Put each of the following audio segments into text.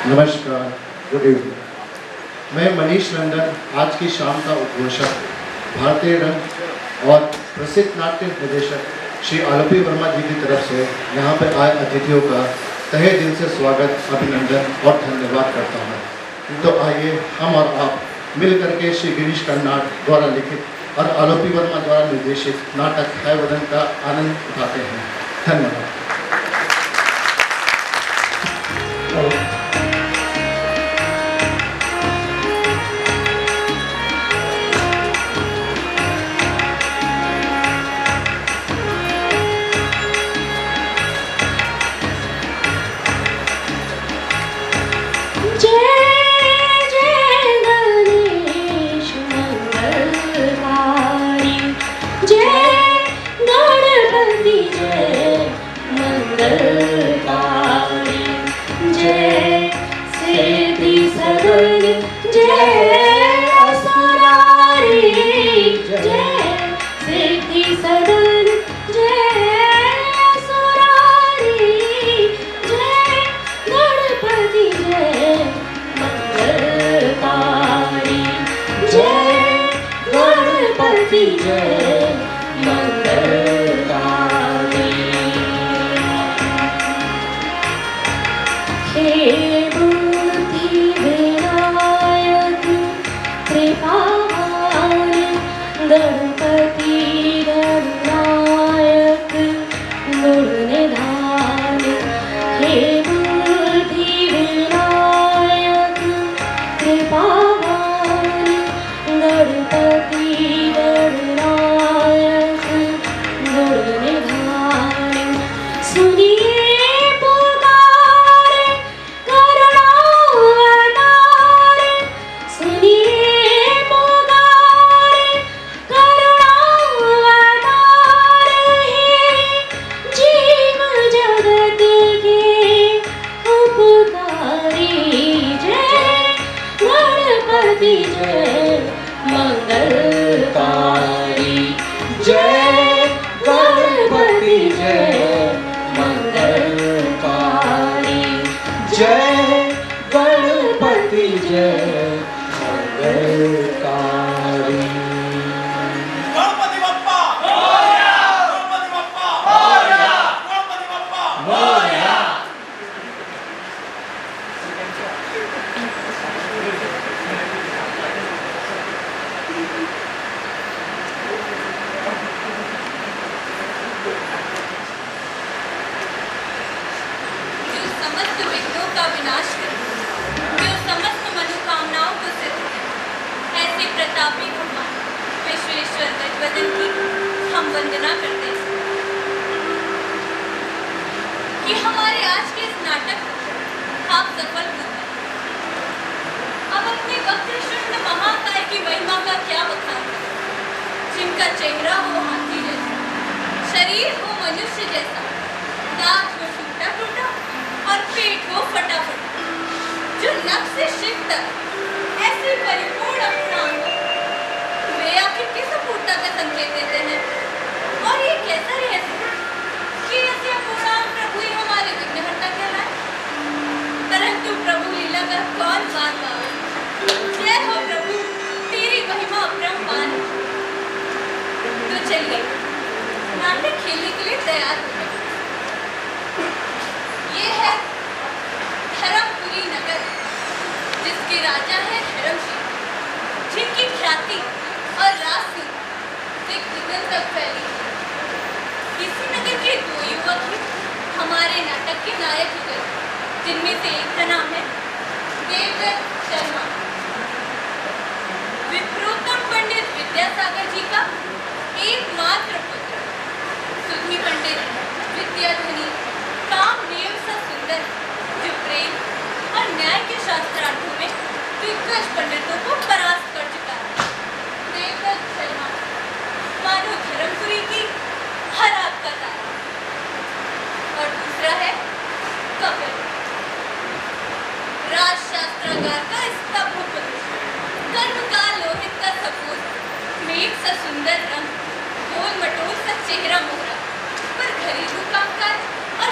नमस्कार, good evening. मैं मनीष नंदन, आज की शाम का उद्घोषक, भारतीय रंग और प्रसिद्ध नाट्य निर्देशक श्री आलोपी वर्मा जी की तरफ से यहाँ पर आए अतिथियों का तहे दिल से स्वागत, अभिनंदन और धन्यवाद करता हूँ। तो आइए हम और आप मिल करके श्री गिरीश कर्नाड द्वारा लिखित और आलोपी वर्मा द्वारा निर्देशित नाटक हैवदन का आनंद उठाते हैं। धन्यवाद।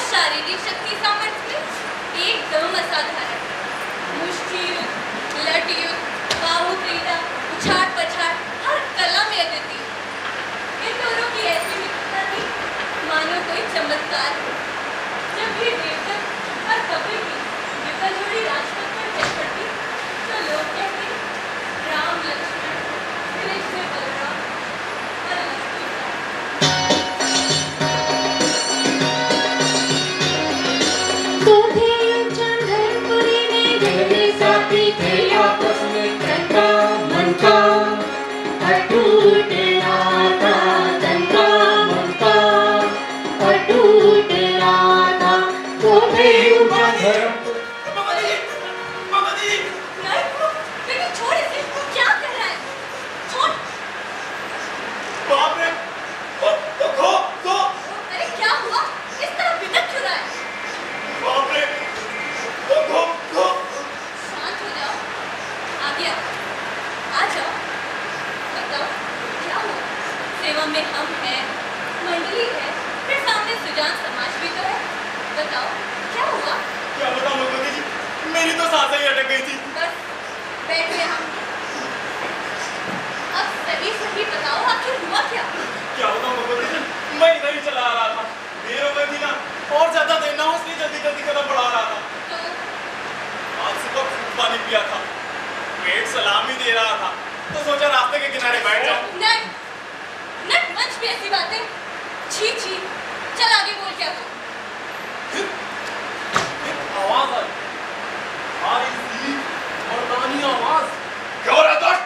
शारीरिक शक्ति सामर्थ्य में एकदम असाधारण। लट युद्ध, बाहु क्रीड़ा, उछाट पछाट, हर कला में अद्वितीय। इन दोनों की ऐसी मित्रता थी मानो कोई चमत्कार हो। जब ये देवदत्त और कपिल की विकल जोड़ी राजपथ पर चल पड़ती तो लोग कहते राम लक्ष्मण, कृष्ण बलराम और लक्ष्मण। तो थे चंद्रपुरी में गहरे साथी थे आपस में तंका मनका अटूट नाता तंका मनका अटूट नाता तो थे धर्म बेटा छोड़ इसे, क्या कर रहा है? छोड़। बाप रे, खो। अरे क्या हुआ? इस तरह बिदक क्यों रहा है? बाप रे, खो। शांत हो जाओ। आ गया, आ जाओ। बताओ क्या हुआ? सेवा में हम हैं, मंडली है, फिर सामने सुजान समाज भी तो है। बताओ क्या हुआ? क्या बताऊं भगवती जी, मेरी तो सांसें ही अटक गई थी। बस बैठे हम। अब सही बताओ आखिर हुआ क्या? क्या बताऊं भगवती जी, मैं इधर ही चला आ रहा था, देर हो गई थी ना, और ज्यादा देर ना हो इसलिए जल्दी कदम बढ़ा रहा था। तो आज सुबह खूब पानी पिया था, पेट सलामी दे रहा था, तो सोचा रास्ते के किनारे बैठ जाऊं। नट मंच पे ऐसी बातें, छी छी। चल आगे बोल क्या तू? फिर आवाज आई, भारी सी मर्दानी आवाज। क्यों रे दोस्त,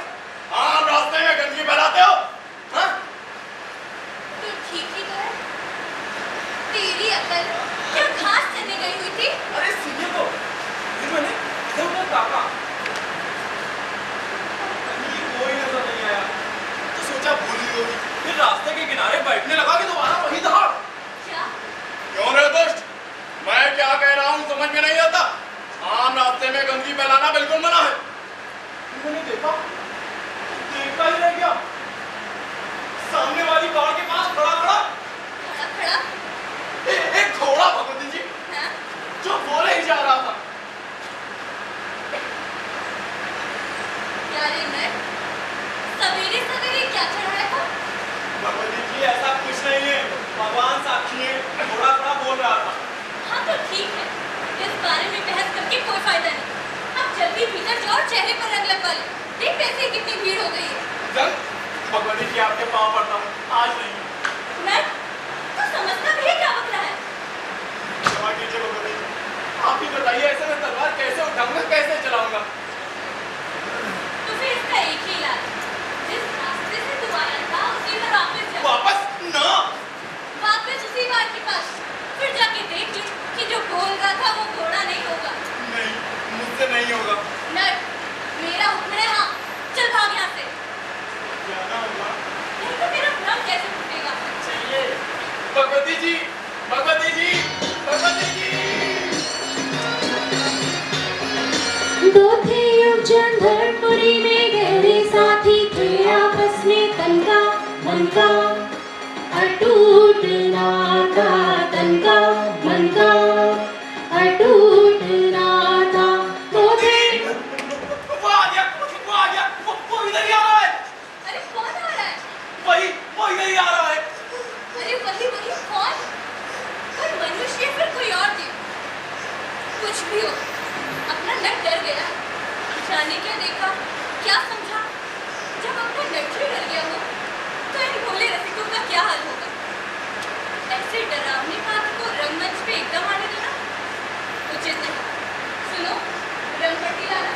आम रास्ते में गंदगी फैलाते हो? हाँ? तू ठीक ही तो है। तेरी अकल क्या घास चरने गई हुई थी? अरे सुनिए तो, फिर मैंने इधर उधर ताका, कहीं कोई नजर नहीं आया, तो सोचा भूल ही होगी, फिर रास्ते के किनारे बैठने लगा कि दोबारा वही दहाड़। क्या? क्यों रे दोस्त, मैं क्या कह रहा हूँ समझ में नहीं आता? आम रास्ते में गंदगी फैलाना बिल्कुल मना है। मैंने देखा ही रह गया, सामने वाली बाड़ के पास खड़ा एक घोड़ा भगवती जी, हाँ? जो बोले ही जा रहा था। यारे नट, सवेरे सवेरे क्या चढ़ाया था? भगवती जी ऐसा कुछ नहीं है, भगवान साक्षी है, घोड़ा खड़ा बोल रहा था। हाँ तो ठीक है, इस बारे में बहस करके कोई फायदा नहीं। अब जल्दी भीतर जाओ और चेहरे पर रंग लगवा ले। देख वैसे ही कितनी भीड़ हो गई है। जंग भगवती जी आपके पाँव पड़ता हूँ, आज नहीं। नट, तू समझता भी है क्या बकरा है? क्षमा कीजिए भगवती जी, आप ही बताइए ऐसे में तलवार कैसे उठाऊंगा, कैसे चलाऊंगा? तो फिर इसका एक ही इलाज है। जिस रास्ते से तू आया था उसी पर वापस जा। वापस ना, वापस उसी बात के पास। फिर जाके देख ले कि जो बोल रहा था वो घोड़ा नहीं होगा। नहीं, मुझसे नहीं होगा। नट, मेरा हुक्म है, हाँ। चल भाग यहाँ से, जाना होगा। नहीं तो मेरा भ्रम कैसे टूटेगा? चलिए भगवती जी, भगवती जी, भगवती जी। दो थे चंद्रपुरी में गहरे साथी थे आपस में तंका मनका अटूट नाता तंका मनका अटूट नाता तो थे वो आ गया, वो इधर ही आ रहा है। अरे कौन आ रहा है? वो इधर ही आ रहा है। अरे वही कौन? कोई मनुष्य या फिर कोई और जीव? कुछ भी हो, अपना नट डर गया। जाने क्या देखा, क्या समझा? जब अपना नट ही डर गया हो तो इन भोले रसिकों का क्या हाल होगा? ऐसे डरावनी पात्र को रंगमंच पे एकदम आने देना उचित नहीं। सुनो, रंगपट्टी लाना।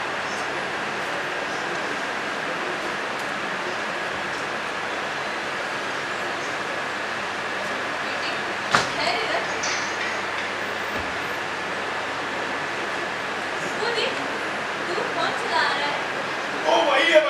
वो देख, दूर कौन चला आ रहा है? वो वही है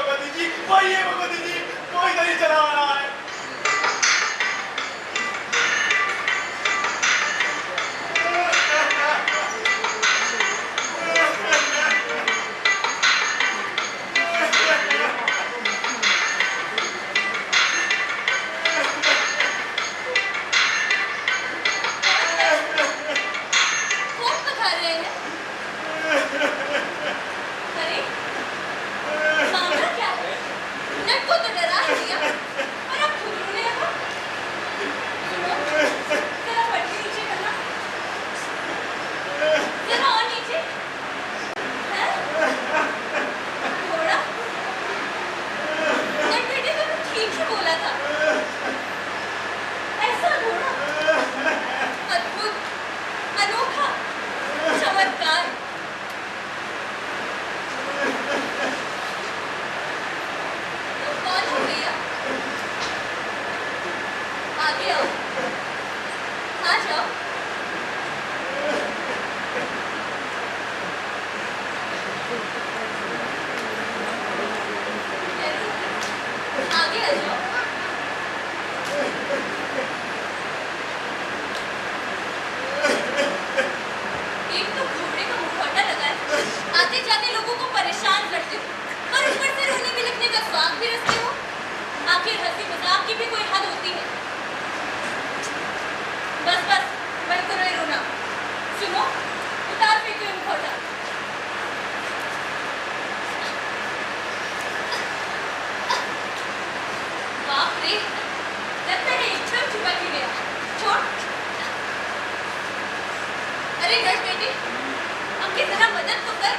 मदद तो कर।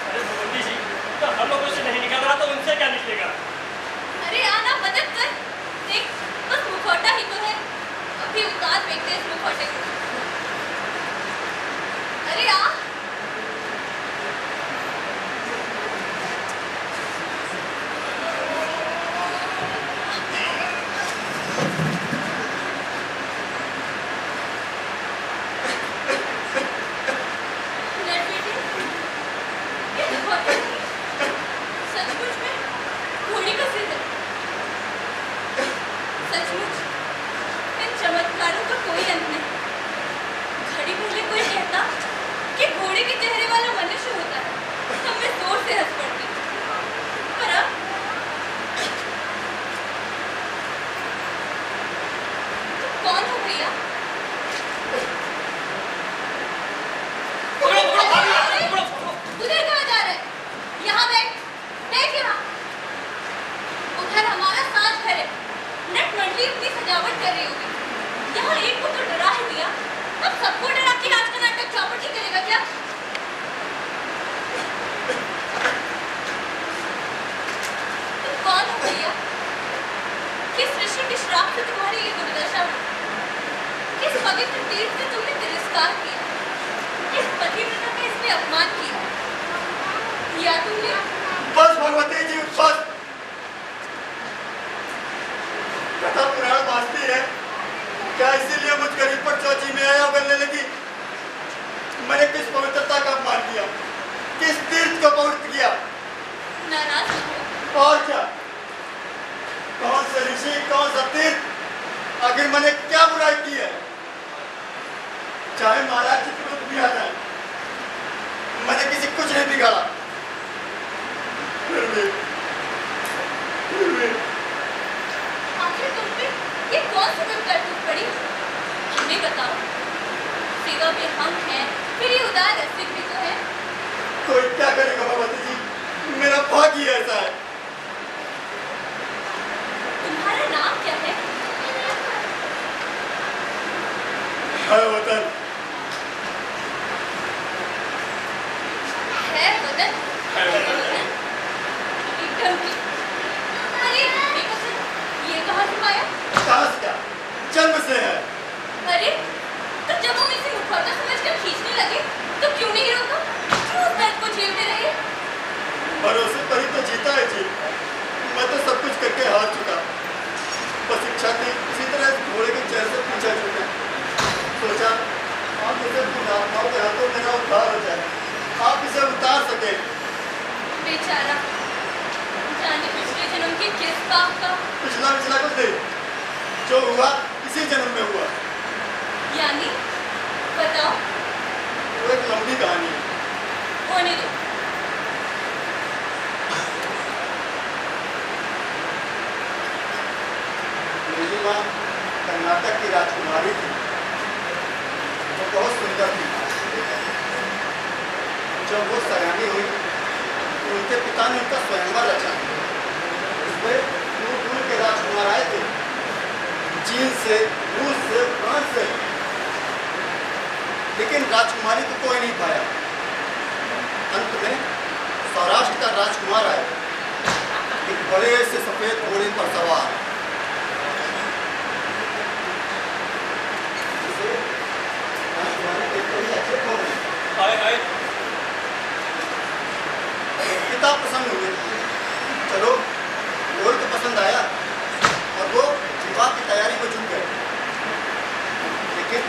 अरे भगवती जी, तो हम लोगों से नहीं निकल रहा तो उनसे क्या निकलेगा? अरे आना मदद कर। देख बस मुखौटा ही तो है, अभी उतार फेंकते हैं इस मुखौटे को। अरे आ। नट बेटी, ये मुखौटा सचमुच में घोड़ी का सिर है। सचमुच इन चमत्कारों का कोई अंत नहीं। घड़ी पहले कोई कहता कि घोड़े के चेहरे वाला मनुष्य होता है, तब मैं जोर से हंस पड़ती। पर अब तुम कौन हो भैया? पकड़ो, पकड़ो, पकड़ो, पकड़ो। उधर कहाँ जा रहे? यहाँ बैठ, बैठ यहाँ। उधर हमारा साथ घर है। नट मंडली अपनी सजावट कर रही होगी। यहाँ एक को तो डरा ही दिया, अब सबको डरा के आज का नाटक चौपट ही करेगा क्या? तुम कौन हो भैया? किस ऋषि के श्राप से तुम्हारी ये दुर्दशा हुई? किस पवित्र तीर्थ से तुमने तिरस्कार किया? किस पतिव्रता का इसने अपमान किया? या तुमने बस भगवती जी बस। कथा पुराण बांधती है क्या इसीलिए मुझ गरीब पर चौची में आया उगलने लगी? मैंने किस पवित्रता का अपमान किया, किस तीर्थ को पवित्र किया? नाराज हो? और क्या, कौन से ऋषि, कौन सा तीर्थ, आखिर मैंने क्या बुराई की है? चाहे महाराज चित्रगुप्त भी आ जाए, मैंने किसी कुछ नहीं बिगाड़ा। फिर भी आखिर तुम पे ये कौन सी विपदा टूट पड़ी? हमें बताओ। सेवा में हम हैं, फिर ये उदार रसिक भी तो है। कोई क्या करेगा भगवती जी, मेरा भाग्य ही ऐसा है। तुम्हारा नाम क्या है? है वतन। है वतन? है वतन। एकदम ठीक। अरे घोड़े का सिर, ये कहाँ से पाया? कहाँ से क्या, जन्म से है। अरे तो जब हम इसे मुखौटा समझकर खींचने लगे तो क्यों नहीं रोका? क्यों उस दर्द को झेलते रहे? भरोसे पर ही तो जीता है जी। मैं तो सब कुछ करके हार चुका, बस इच्छा थी इसी तरह इस घोड़े के चेहरे से पीछा छूटे। सोचा आप इसे पुण्यात्माओं के हाथों मेरा उद्धार हो जाए, आप इसे उतार सके। बेचारा, जाने पिछले जन्म के किस पाप का। पिछला पिछला कुछ नहीं, जो हुआ इसी जन्म में हुआ। यानी बताओ। वो एक लंबी कहानी है। होने दो। मेरी माँ कर्नाटक की राजकुमारी थी, वो बहुत सुंदर थी। जब वो सयानी हुई तो उनके पिता ने उनका स्वयंवर रचा। उसमें दूर दूर के राजकुमार आए थे, चीन से, रूस से, फ्रांस से, लेकिन राजकुमारी को कोई नहीं पाया। अंत में सौराष्ट्र का राजकुमार आया, एक बड़े से सफेद घोड़े पर सवार। राजकुमारी देखकर ही अचेत हो गई। हाय हाय। पिता प्रसन्न हुए, चलो घोड़ को पसंद आया और वो विवाह की तैयारी में जुट गए। लेकिन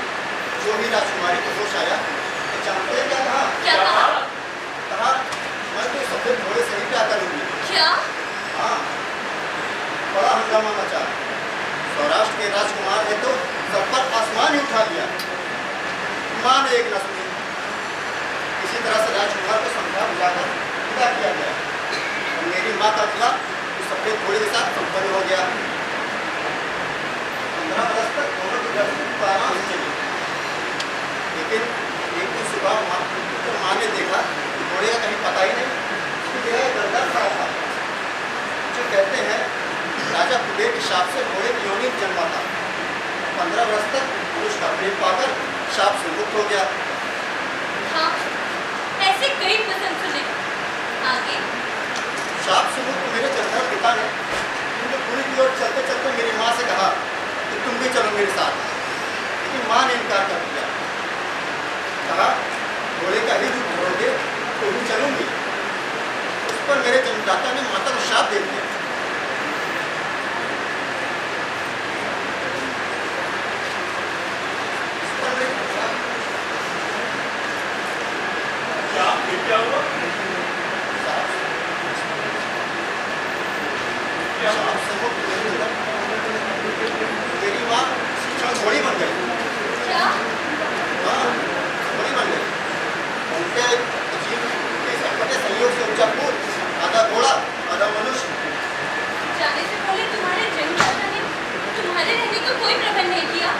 जो भी राजकुमारी को होश आया तो जानते हैं क्या कहा? क्या कहा? कहा मैं तो सफेद घोड़े से ही प्यार करूंगी। क्या? हाँ, बड़ा हंगामा मचा। सौराष्ट्र के राजकुमार ने तो सब पर आसमान ही उठा दिया। माँ ने एक न सुनी। इसी तरह से राजकुमार को समझा बुझाकर विदा किया गया और मेरी माँ का विवाह उस सफेद घोड़े के साथ संपन्न हो गया। 15 वर्ष तक दोनों की गर्भ आराम से चली, लेकिन एक दिन सुबह माँ ने देखा कि घोड़े का कहीं पता ही नहीं, यह गंदा खड़ा था। जो कहते हैं राजा कुबेर के शाप से घोड़े की योनि में जन्मा था। 15 वर्ष तक पुरुष का प्रेम पाकर शाप से मुक्त हो गया। हाँ, ऐसे कई पसंद सुने। आगे शाप सुनो तो मेरे चंद्र पिता ने उनके पूरी की ओर चलते चलते मेरी माँ से कहा कि तुम भी चलो मेरे साथ, लेकिन माँ ने इनकार कर दिया। कहा घोड़े का ही दूध भरोगे तो भी चलूंगी। उस पर मेरे जन्मदाता ने माता को शाप दे दिया। क्या फिर क्या हुआ? शाप से वो तेरी माँ शिक्षण घोड़ी बन गई। क्या? हाँ, घोड़ी बन गई। उनके अजीब के संकटे संयोग से ऊंचा पुर, आधा घोड़ा आधा मनुष्य। जाने से पहले तुम्हारे जन्मदाता ने तुम्हारे रहने को कोई प्रबंध नहीं किया।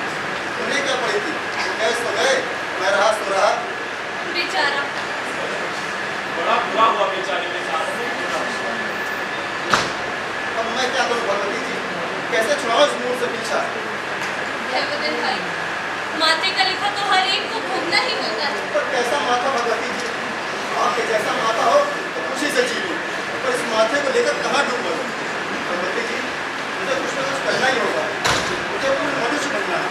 उन्हें क्या पड़ी थी? गए सो गए, मैं रहा सो रहा। बेचारा। बड़ा बुरा हुआ बेचारे के साथ। अब मैं क्या करूं भगवती जी? कैसे छुड़ाऊं इस मूड से पीछा? जयवदन भाई, माथे का लिखा तो हर एक को भोगना ही होता है। पर कैसा माथा भगवती जी? आपके जैसा माथा हो तो खुशी से जी लूं, पर इस माथे को लेकर कहाँ डूब मरूं? भगवती जी, मुझे कुछ न कुछ करना ही होगा। मुझे पूर्ण मनुष्य बनना है,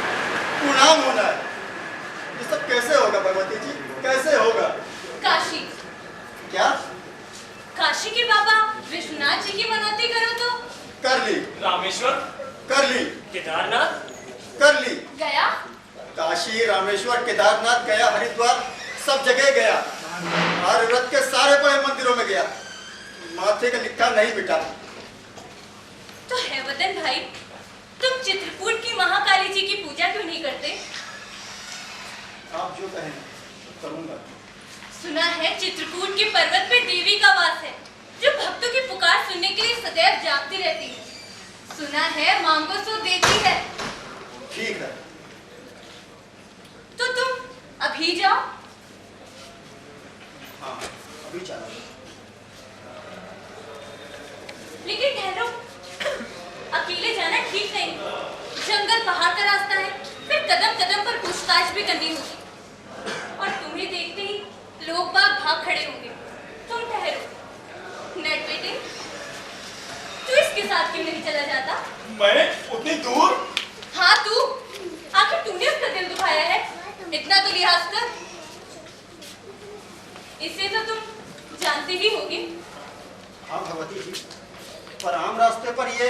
पूर्णांग होना है। ये सब कैसे होगा भगवती जी? कैसे होगा? काशी, क्या? काशी के बाबा विश्वनाथ जी की मनौती करो तो कर ली, रामेश्वर, कर ली, केदारनाथ, कर ली। गया। काशी, रामेश्वर, केदारनाथ गया, हरिद्वार, सब जगह गया। हर व्रत के सारे बड़े मंदिरों में गया, माथे का लिखा नहीं मिटा। तो हैवदन भाई, तुम चित्रकूट की महाकाली जी की पूजा क्यों नहीं करते? आप जो कहें करूंगा। सुना है चित्रकूट के पर्वत पे देवी का वास है, जो भक्तों की पुकार सुनने के लिए सदैव जागती रहती है। सुना है मांगो सो देती है। ठीक है, तो तुम अभी जाओ। हाँ अभी चला। लेकिन ठहरो, अकेले जाना ठीक नहीं। जंगल पहाड़ का रास्ता है, फिर कदम कदम पर पूछताछ भी करनी होगी, और तुम्हें देखते ही लोग बाग भाग खड़े होंगे। तुम ठहरो। नेट बेटे, तू इसके साथ क्यों नहीं चला जाता? मैं उतनी दूर? हाँ तू, आखिर तूने उसका दिल दुखाया है, इतना तो लिहाज कर। इसे तो तुम जानती ही होगी। हाँ भगवती जी, पर आम रास्ते पर ये।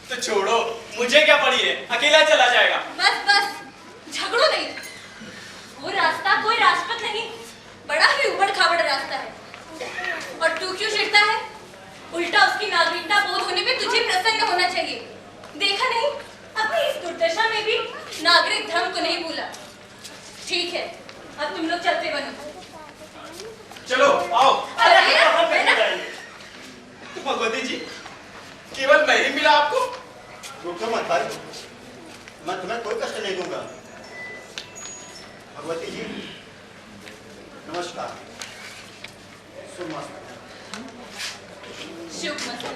तो छोड़ो, मुझे क्या पड़ी है, अकेला चला जाएगा। बस बस, झगड़ो नहीं। वो रास्ता कोई राजपथ नहीं, बड़ा ही उबड़ खाबड़ रास्ता है। और तू क्यों चिढ़ता है? उल्टा उसकी नागरिकता बोध होने पे तुझे प्रसन्न होना चाहिए। देखा नहीं, अपनी इस दुर्दशा में भी नागरिक धर्म को नहीं भूला। ठीक है, अब तुम लोग चलते बनो। चलो आओ। अरे कहाँ पे बेटा। जाएंगे? तो भगवती जी, केवल मैं ही मिला आपको? रुको मत भाई, मैं तुम्हें कोई कष्ट नहीं दूंगा। भगवती जी नमस्कार। शुभ मस्त। शुभ मस्त।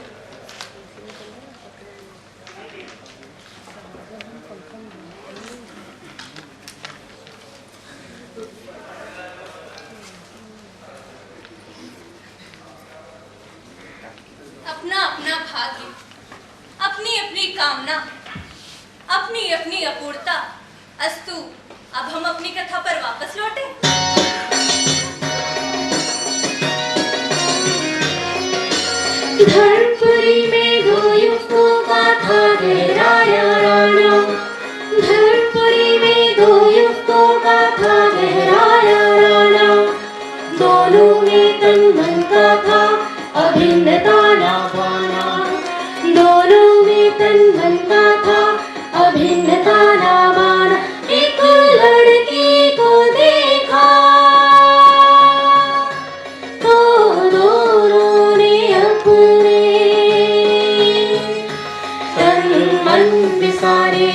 अपना अपना भाग्य, अपनी अपनी कामना, अपनी अपनी अपूर्णता। अस्तु, अब हम अपनी कथा पर वापस लौटे। धर्मपुरी में दो युवकों का था गहराया राणा। धर्मपुरी में दो युवकों का था गहराया राणा। दोनों में तन मन का था अभिन्न ताना बाना। दोनों में तन मन का था अभिन्न ताना बाना। एक लड़की को देखा तो दोनों ने अपने तन मन बिसारे,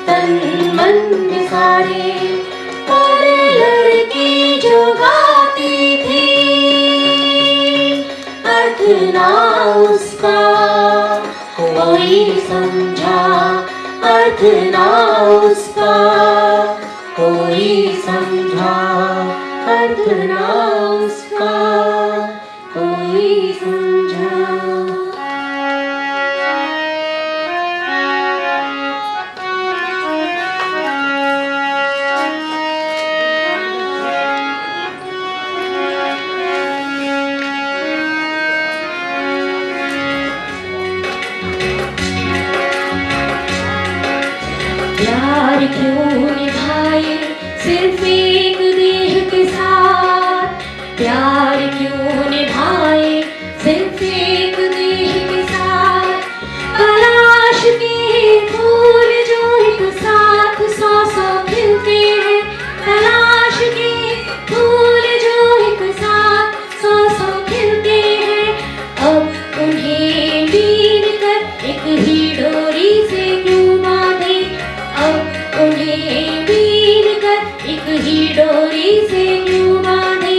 तन मन बिसारे। और लड़की जो गाती थी अर्थ ना उसका कोई समझा, अर्थ ना उसका कोई समझा, अर्थ ना उसका क्यों निभाए सिर्फ एक देह के साथ, प्यार क्यों निभाए सिर्फ एक देह के साथ। तलाश के फूल जो एक साथ सौ सौ खिलते हैं, तलाश के फूल जो एक साथ सौ सौ खिलते हैं। अब उन्हें बीन कर एक ही डोरी से क्यों बांधे, अब उन्हें बीन कर एक ही डोरी से क्यों बांधे।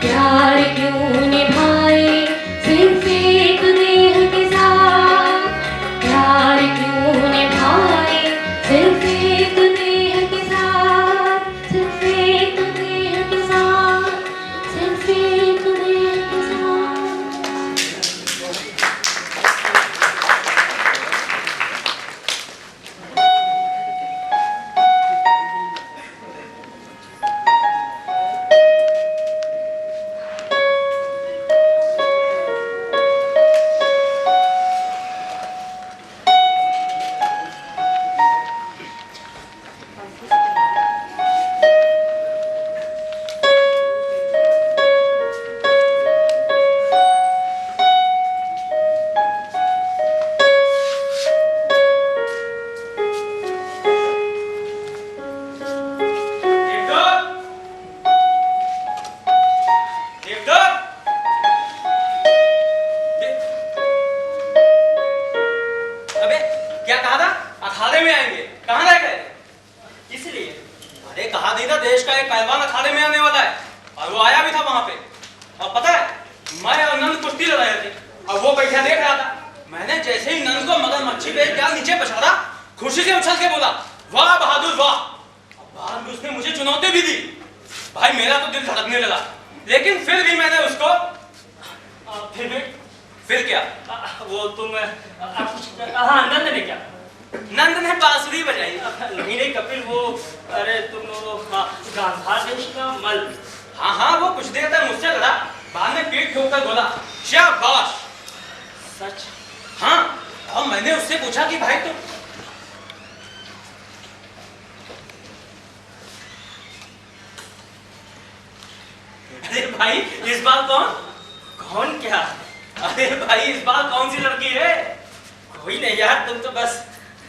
प्यार क्यों निभाए सिर्फ एक देह के साथ, प्यार क्यों निभाए सिर्फ एक देह के साथ, सिर्फ एक देह के साथ, सिर्फ एक देह के साथ। अबे क्या कहा था? अखाड़े में आएंगे, कहाँ रह गए? इसलिए अरे कहा नहीं था देश का एक पहलवान अखाड़े में आने वाला है, और वो आया भी था वहां पे। और पता है मैं और नंद कुश्ती लड़ रहे थे, और वो बैठा देख रहा था। मैंने जैसे ही नंद को मगरमच्छी पे जाल नीचे पछाड़ा, खुशी से उछल के बोला, वाह बहादुर वाह। बाद में उसने मुझे चुनौती भी दी। भाई मेरा तो दिल धड़कने लगा, लेकिन फिर भी मैंने उसको फिर क्या? वो तुम हाँ नंद ने क्या? नंद ने बांसुरी बजाई। नहीं नहीं कपिल, वो अरे तुम वो गांधार देश का मल। हाँ हाँ वो कुछ देर तक मुझसे लड़ा, बाद में पीठ ठोकर बोला शाबाश। सच? हाँ, और मैंने उससे पूछा कि भाई तुम अरे भाई इस बार कौन क्या? अरे भाई इस बार कौन सी लड़की है? कोई नहीं यार, तुम तो बस।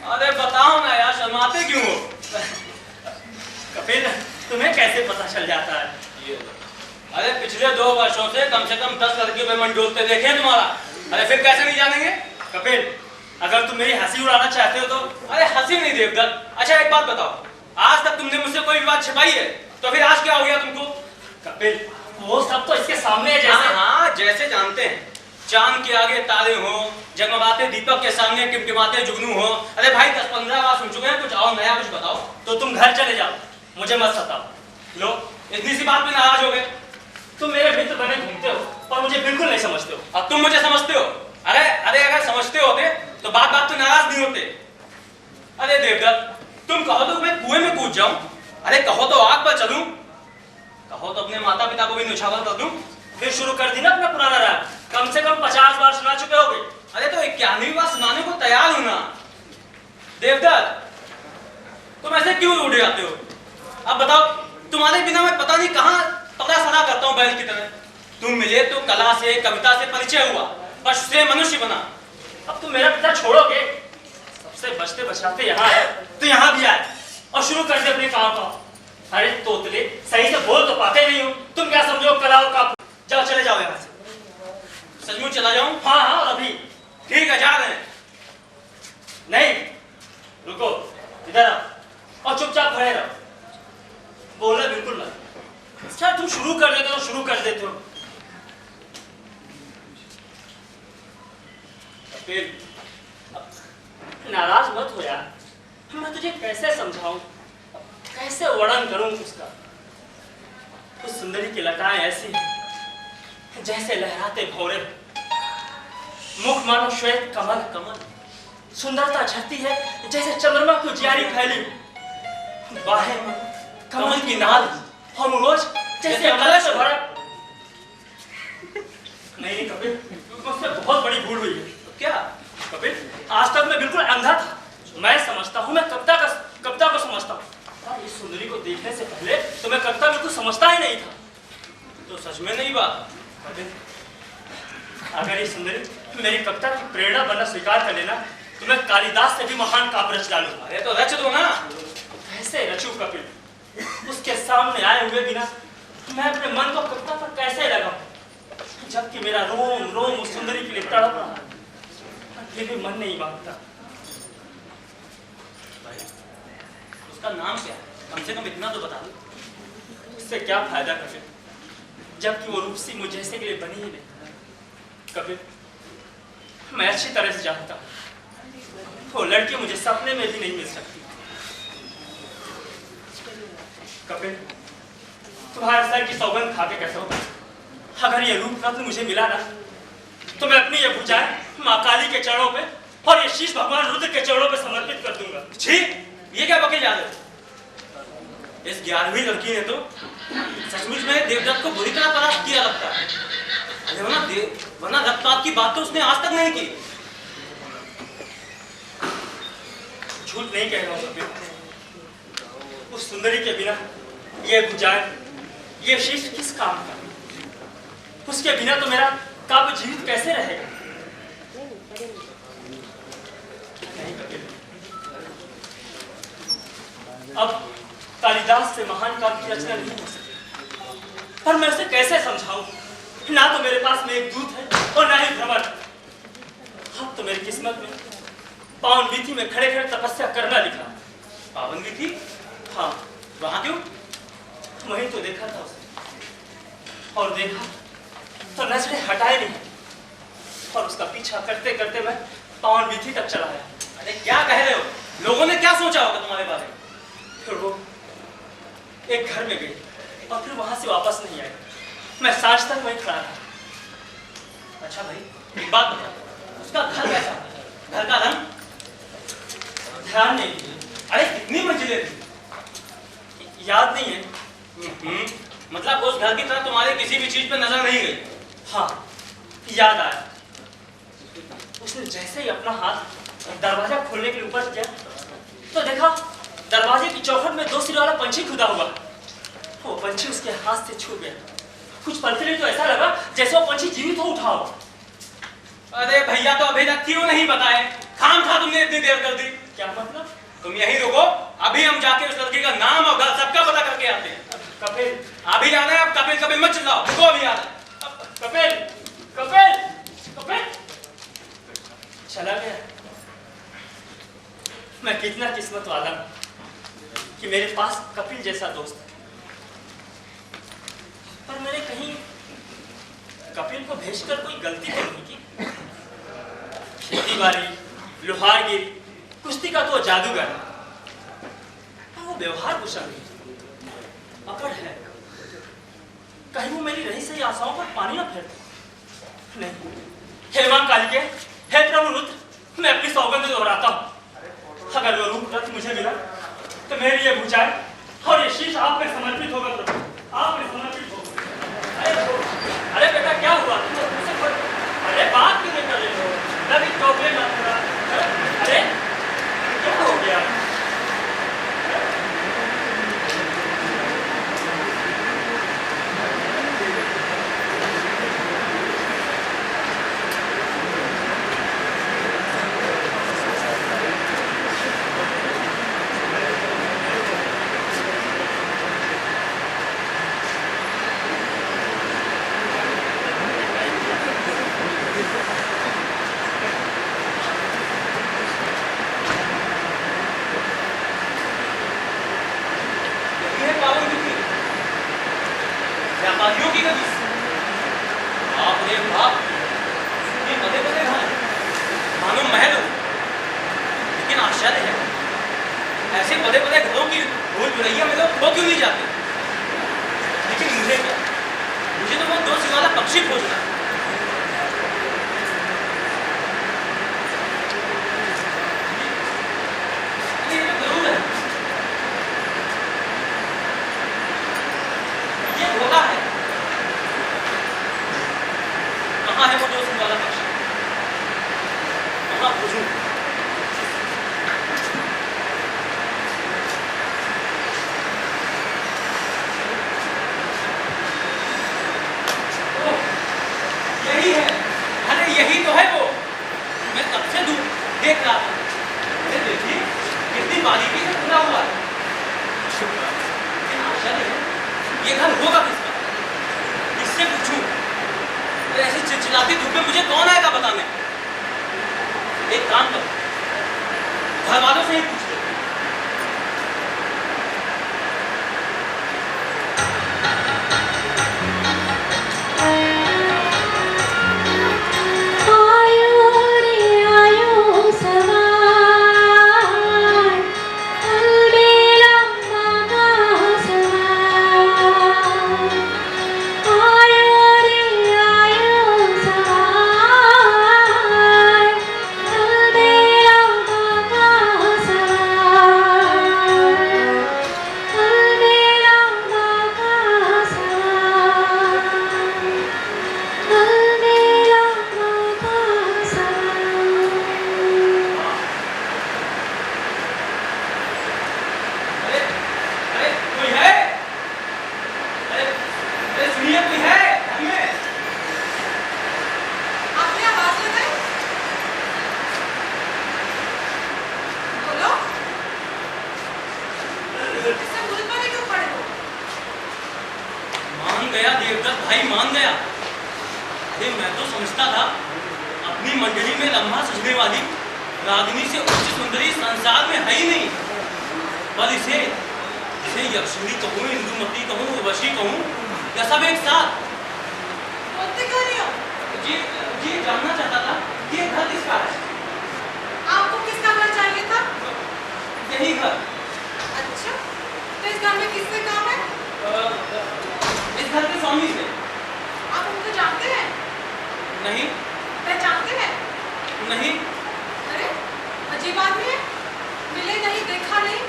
अरे बताओ ना यार, शर्माते क्यों हो? कपिल तुम्हें कैसे पता चल जाता है? अरे पिछले 2 वर्षों से कम 10 लड़कियों पे मन डोलते देखे हैं तुम्हारा। अरे फिर कैसे नहीं जानेंगे? कपिल अगर तुम मेरी हंसी उड़ाना चाहते हो तो। अरे हंसी नहीं देवदत्त। अच्छा एक बात बताओ, आज तक तुमने मुझसे कोई भी बात छिपाई है, तो फिर आज क्या हो गया तुमको? कपिल वो सब तो इसके सामने है। जैसे हाँ जैसे जानते हैं, चांद के आगे तारे हो, जगमगाते दीपक के सामने टिमटिमाते जुगनू हो। अरे भाई 10-15 बार सुन चुके हैं, कुछ और नया कुछ बताओ। तो तुम घर चले जाओ, मुझे मत सताओ। लो इतनी सी बात पे नाराज हो गए। तुम मेरे मित्र बने घूमते हो पर मुझे बिल्कुल नहीं समझते हो। अब तुम मुझे समझते हो? अरे अरे अगर समझते होते तो बात तो नाराज नहीं होते। अरे देवदत्त तुम कहो तो मैं कुएं में कूद जाऊं, अरे कहो तो आग पर चलूं, कहो तो अपने माता पिता को भी निछावर कर दूं। फिर शुरू कर दी ना अपना पुराना राग, कम से कम 50 बार सुना चुके होगे। अरे तो 91वीं बार सुनाने को तैयार हूं ना। देवदत्त तुम ऐसे क्यों उड़ जाते हो? अब बताओ, तुम्हारे बिना मैं पता नहीं कहां पता सड़ा करता हूं बैल की तरह। तुम मिले तो कला से कविता से परिचय हुआ, बस से मनुष्य बना। अब तुम मेरा पिता छोड़ोगे? सबसे बचते बचाते यहाँ है तो यहाँ भी आए और शुरू कर दे अपने काम का। अरे तोतले सही से बोल तो पाते नहीं हो, तुम क्या समझो कला और का? जाओ चले जाओ यहाँ से। सचमुच चला जाऊं? हाँ हाँ और अभी। ठीक है जा रहे हैं। नहीं रुको, इधर आओ और चुपचाप खड़े रहो, बोलना बिल्कुल मत। अच्छा तुम शुरू कर देते हो, शुरू कर देते हो। फिर नाराज मत हो यार, मैं तुझे कैसे समझाऊं, कैसे वर्णन करूं उसका। उस सुंदरी की लताएं ऐसी जैसे लहराते भौरे, मुख मानो श्वेत कमल कमल, सुंदरता झरती है जैसे चंद्रमा की उजियारी फैली, बाहें कमल की नाल और मुरोज जैसे कलश से भरा। नहीं कपिल, मुझसे बहुत बड़ी भूल हुई है। क्या? कपिल आज तक मैं बिल्कुल अंधा था। मैं समझता हूँ मैं कविता को समझता हूँ। और इस सुंदरी को देखने से पहले तो मैं कविता बिल्कुल समझता ही नहीं था। तो सच में नहीं बात। अगर ये सुंदरी मेरी कविता की प्रेरणा बनना स्वीकार कर लेना तो मैं कालिदास से भी महान काव्य रच डालूंगा। अरे तो रच दो ना। कैसे रचूं कपिल? उसके सामने आए हुए बिना मैं अपने मन को कविता पर कैसे लगाऊं, जबकि मेरा रोम रोम उस सुंदरी के लिए तड़प रहा है, फिर भी मन नहीं मांगता। उसका नाम क्या है? कम से कम इतना तो बता दो। उससे क्या फायदा कपिल, जबकि वो रूपसी मुझ जैसे के लिए बनी ही नहीं। कपिल, मैं अच्छी तरह से जानता हूँ वो लड़की मुझे सपने में भी नहीं मिल सकती। कपिल, तुम्हारे सर की सौगंध खा के कैसे होगा? अगर ये रूप रत्न मुझे मिला ना तो मैं अपनी ये भुजाएं माँ काली के चरणों पे और ये शीश भगवान रुद्र के चरणों पे समर्पित कर दूंगा। छी, ये क्या बके जा रहे हो? इस 11वीं लड़की ने तो सचमुच में देवदत्त को बुरी तरह परास्त किया लगता है। अरे वरना रक्तपात की बात तो उसने आज तक नहीं की। झूठ नहीं कह रहा हूँ कपिल, उस सुंदरी के बिना ये भुजाएं, ये शीश किस काम का? उसके बिना तो मेरा काव्य जीवित कैसे रहेगा? नहीं कपिल, अब कालिदास से महान काव्य की रचना नहीं हो सकती, पर मैं उसे कैसे समझाऊं? ना तो मेरे पास में एक दूत है और ना ही भ्रमर। अब तो मेरी किस्मत में पावन वीथी में खड़े खड़े तपस्या करना लिखा। पावन वीथी? हाँ, वहां क्यों? वहीं तो देखा था उसे, और देखा तो नजरें हटाए नहीं, और उसका पीछा करते करते मैं पावन वीथी तक चला आया। अरे क्या कह रहे हो? लोगों ने क्या सोचा होगा तुम्हारे बारे में? फिर वो एक घर में गई और फिर वहां से वापस नहीं आई। मैं सांझ तक वहीं खड़ा रहा। अच्छा भाई, एक बात बता, उसका घर कैसा था? घर का रंग? ध्यान नहीं दिया। अरे कितनी मंजिलें थी? याद नहीं है। मतलब उस घर की तरह तुम्हारे किसी भी चीज पे नजर नहीं गई? हाँ, याद आया। उसने जैसे ही अपना हाथ दरवाजा खोलने के लिए ऊपर किया तो देखा दरवाजे की चौखट में 2 सिर वाला पंछी खुदा हुआ। वो पंछी उसके हाथ से छू गया। कुछ पल के लिए तो ऐसा लगा जैसे वो पंछी जीवित हो उठा हो। अरे भैया, तो अभी तक क्यों नहीं बताए? खाम खा तुमने इतनी देर कर दी। क्या मतलब? तुम यहीं रुको, अभी हम जाके उस लड़की का नाम और घर सबका पता करके आते हैं। कपिल, अभी जाना है। अब कपिल कपिल मत चिल्लाओ, रुको, अभी आना है। कपिल, कपिल, कपिल चला गया। मैं कितना किस्मत वाला हूं कि मेरे पास कपिल जैसा दोस्त है। पर मैंने कहीं कपिल को भेजकर कोई गलती तो नहीं की। खेती बाड़ी, लोहारगिरी, कुश्ती का तो जादूगर, पर वो व्यवहार कुशल नहीं, अकड़ है। कहीं वो मेरी रही सही आशाओं पर पानी ना फेर दे। नहीं, हे मां कालिके, हे प्रभु रुद्र, मैं अपनी सौगंध दोहराता हूं। अगर वो रूप रत्न मुझे मिला तो मेरी ये भुजाएं और ये शीश आप में समर्पित होगा प्रभु, आप में समर्पित होगा। अरे बेटा, क्या हुआ? अरे बात क्यों नहीं कर रहे हो? अभी चौकले मत करा। अरे क्या हो गया? व्यापारियों की गति। बाप रे बाप, ये बड़े बड़े घर मानो महल हो। लेकिन आश्चर्य है, ऐसे बड़े बड़े घरों की भूल भुलैया में लोग खो क्यों नहीं जाते? लेकिन मुझे क्या, मुझे तो वो 2 सिर वाला पक्षी खोजना है। ये तो जरूर है, ये धोखा है। कहाँ है वो 2 सिर वाला पक्षी? कहाँ खोजूं? रहा था, अरे देखिए कितनी बारीकी से खुला हुआ है। लेकिन आश्चर्य है, ये घर होगा किसका? किससे पूछूं? तो ऐसी चिलचिलाती धूप में मुझे कौन आएगा बताने? एक काम करो, घर वालों से ही पूछ लो। गया देवदत्त भाई, मान गया। अरे मैं तो समझता था अपनी मंडली में लम्हा सजने वाली रागिनी से उच्च सुंदरी संसार में है ही नहीं, पर इसे यक्षिणी कहूँ, इंदुमती कहूँ, उर्वशी कहूँ, या सब एक साथ। बोलते क्यों नहीं हो? जी जानना चाहता था कि ये घर किसका है? आपको किसका घर चाहिए था? यही घर। अच्छा, तो इस घर में किससे काम है? इस घर के स्वामी से। आप उनको जानते हैं? नहीं। पहचानते हैं? नहीं। अरे अजीब आदमी है, मिले नहीं, देखा नहीं,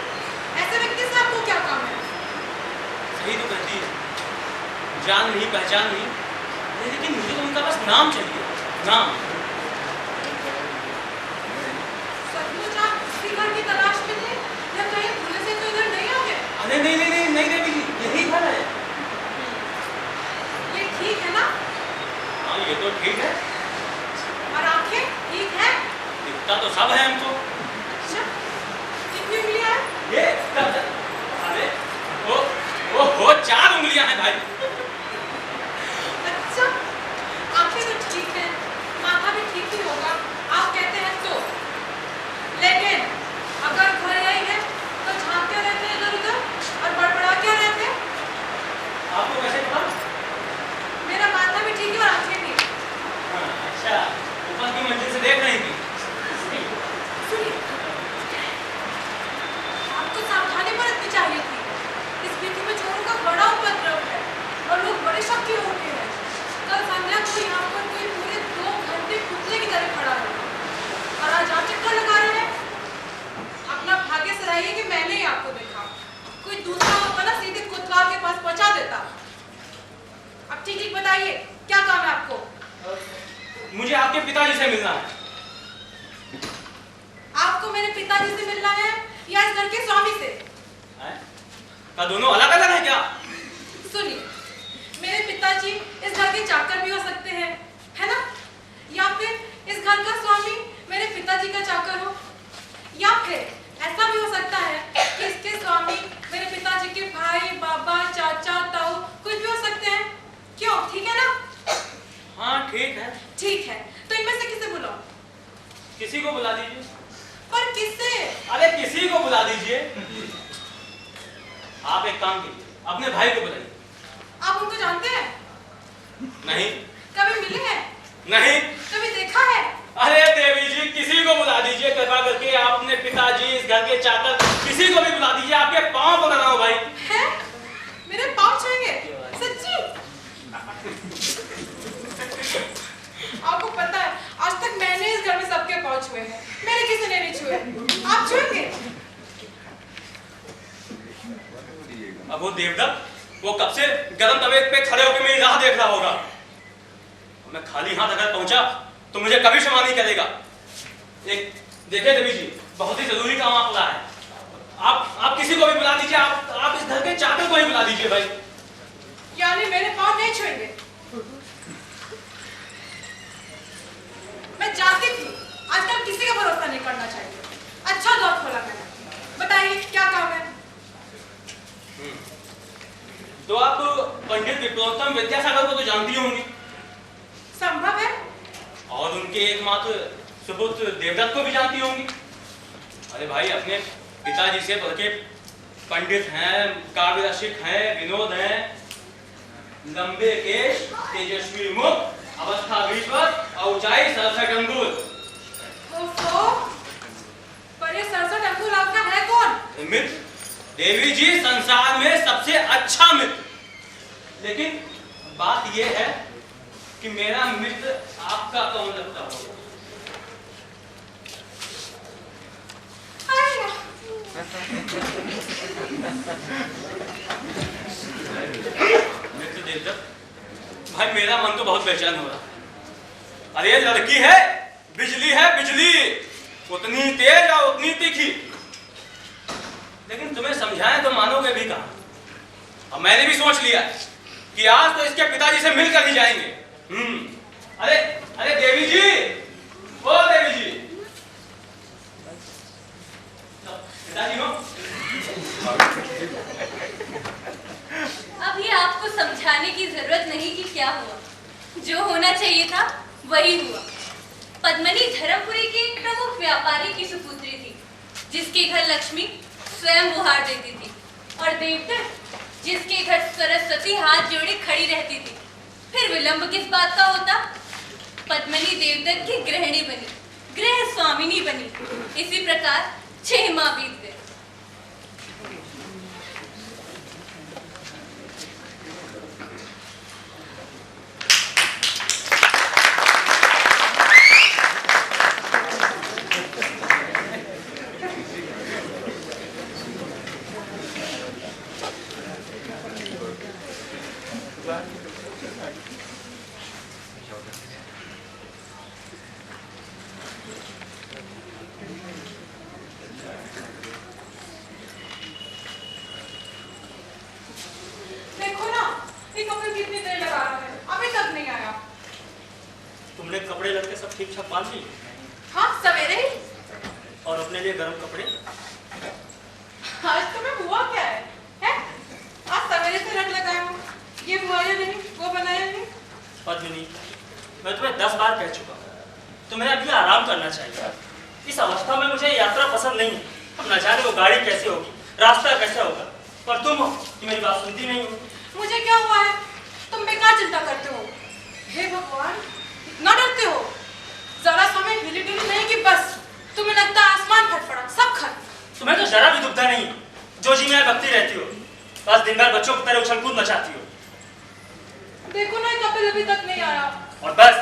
ऐसे व्यक्ति से आपको क्या काम है? सही तो कहती है, जान नहीं पहचान नहीं, लेकिन मुझे तो उनका बस नाम चाहिए, नाम। सचमुच आप किसी घर की तलाश में थे या कहीं भूले से तो इधर नहीं आ गए? अरे नहीं देवी जी, यही घर है। ये ठीक है ना? हाँ ये तो ठीक है। और आंखें ठीक है? दिखता तो सब है हमको। अच्छा, कितनी उंगलियां हैं? ये अरे ओ 4 उंगलियां हैं भाई। अच्छा, आंखें तो ठीक है, माथा भी ठीक ही होगा, आप कहते हैं तो। लेकिन अगर घर यही है तो झांकते रहते हैं इधर उधर और बड़बड़ा क्या रहते हैं? आपको कैसे पता? मेरा माथा भी ठीक है और आंखें भी। हाँ, अच्छा, ऊपर की मंजिल से देख रही थी। सुनिए, आपको सावधानी बरतनी चाहिए थी। इस विधि में चोरों का बड़ा उपद्रव है और लोग बड़े शक्ति होते हैं। कल संध्या को यहाँ पर कोई पूरे 2 घंटे पुतले की तरह खड़ा है और आज आप चक्कर लगा रहे हैं। अपना भाग्य सराहिए कि मैंने ही आपको देखा, कोई दूसरा होता ना सीधे कोतवाल के पास पहुंचा देता। अब ठीक बताइए, क्या काम है आपको? मुझे आपके पिताजी से मिलना है। आपको मेरे पिताजी से मिलना है या इस घर के स्वामी से? क्या दोनों अलग अलग हैं क्या? सुनिए, मेरे पिताजी इस घर के चाकर भी हो सकते हैं, है ना? या फिर इस घर का स्वामी मेरे पिताजी का चाकर हो, या फिर ऐसा भी हो सकता है कि इसके स्वामी मेरे पिताजी के भाई, बाबा, चाचा, ताऊ कुछ भी हो सकते हैं। क्यों, ठीक है ना? हाँ ठीक है। ठीक है, तो इनमें से किसे बुलाऊं? किसी को बुला दीजिए। पर किससे? अरे किसी को बुला दीजिए। आप एक काम कीजिए, अपने भाई को बुलाइए। आप उनको जानते हैं? नहीं। कभी मिले हैं? नहीं। कभी देखा है? अरे देवी जी, किसी को बुला दीजिए कृपा करके। आप अपने पिताजी, इस घर के चाकर, किसी को भी बुला दीजिए। आपके पाँव पकड़ रहा हूँ भाई। हैं? मेरे पाँव छुएंगे? सच्ची? आपको पता है, आज तक मैंने इस घर में सबके पाँव छुए हैं, मेरे किसी ने नहीं छुए। आप छुएंगे? अब वो देवदत्त वो कब से गरम तवे पे खड़े होकर मेरी राह देख रहा होगा। मैं खाली हाथ अगर पहुंचा तो मुझे कभी क्षमा नहीं करेगा। एक देखिए देवी जी, बहुत ही जरूरी काम आप है। आप किसी को भी बुला दीजिए। आप इस घर के चाकर को ही बुला दीजिए भाई। यानी मेरे पाँव नहीं छुएंगे? मैं जानती थी आजकल किसी का भरोसा नहीं करना चाहिए। विप्रोत्तम विद्यासागर को तो जानती होंगी। संभव है। और उनके एकमात्र सुपुत्र देवदत्त को भी जानती होंगी। अरे भाई, अपने पिताजी से बढ़ के पंडित हैं, काव्य रसिक हैं, विनोद हैं, लंबे केश, तेजस्वी मुख, अवस्था विश्वत और ऊंचाई 67 अंगुल। ओफो, पर ये 67 अंगुल आपका है कौन? मित्र देवी जी, संसार में सबसे अच्छा मित्र। लेकिन बात यह है कि मेरा मित्र आपका कौन लगता होगा? मित्र देवदत्त, भाई मेरा मन तो बहुत बेचैन हो रहा। अरे लड़की है, बिजली है, बिजली, उतनी तेज और उतनी तीखी। लेकिन तुम्हें समझाएं तो मानोगे भी कहां। अब मैंने भी सोच लिया कि आज तो इसके पिताजी से मिलकर ही जाएंगे। अरे अरे देवी जी, ओ देवी जी, पिताजी हो। अब ये आपको समझाने की जरूरत नहीं कि क्या हुआ। जो होना चाहिए था वही हुआ। पद्मनी धर्मपुरी के एक प्रमुख व्यापारी की सुपुत्री थी, जिसके घर लक्ष्मी स्वयं बुहार देती थी, और देवदत्त जिसके घर सरस्वती हाथ जोड़े खड़ी रहती थी। फिर विलंब किस बात का होता? पद्मनी देवदत्त की गृहिणी बनी, गृह स्वामिनी बनी। इसी प्रकार 6 माह बीत गए। कपड़े लड़के सब ठीक ठाक बांध ली? हाँ, सवेरे ही। और अपने लिए गर्म कपड़े? आज तुम्हें हुआ क्या है? हैं? आज सवेरे से रट लगाया हूँ। ये हुआ या नहीं, वो बनाया नहीं। पद्मिनी, मैं तुम्हें 10 बार कह चुका हूँ, तुम्हें अभी आराम करना चाहिए। इस अवस्था में मुझे यात्रा पसंद नहीं है। अब न जाने वो गाड़ी कैसे होगी, रास्ता कैसा होगा, पर तुम हो कि मेरी बात सुनती नहीं हो। मुझे क्या हुआ है? तुम बेकार चिंता करते हो। हे भगवान, इतना डरते हो? जरा समय हिली डुली नहीं कि बस तुम्हें लगता आसमान फट पड़ा, सब खत्म। तुम्हें तो जरा भी दुखता नहीं, जो जी में बकती रहती हो, बस दिन भर बच्चों की तरह उछल कूद मचाती हो। देखो ना, कपिल अभी तक नहीं आया। और बस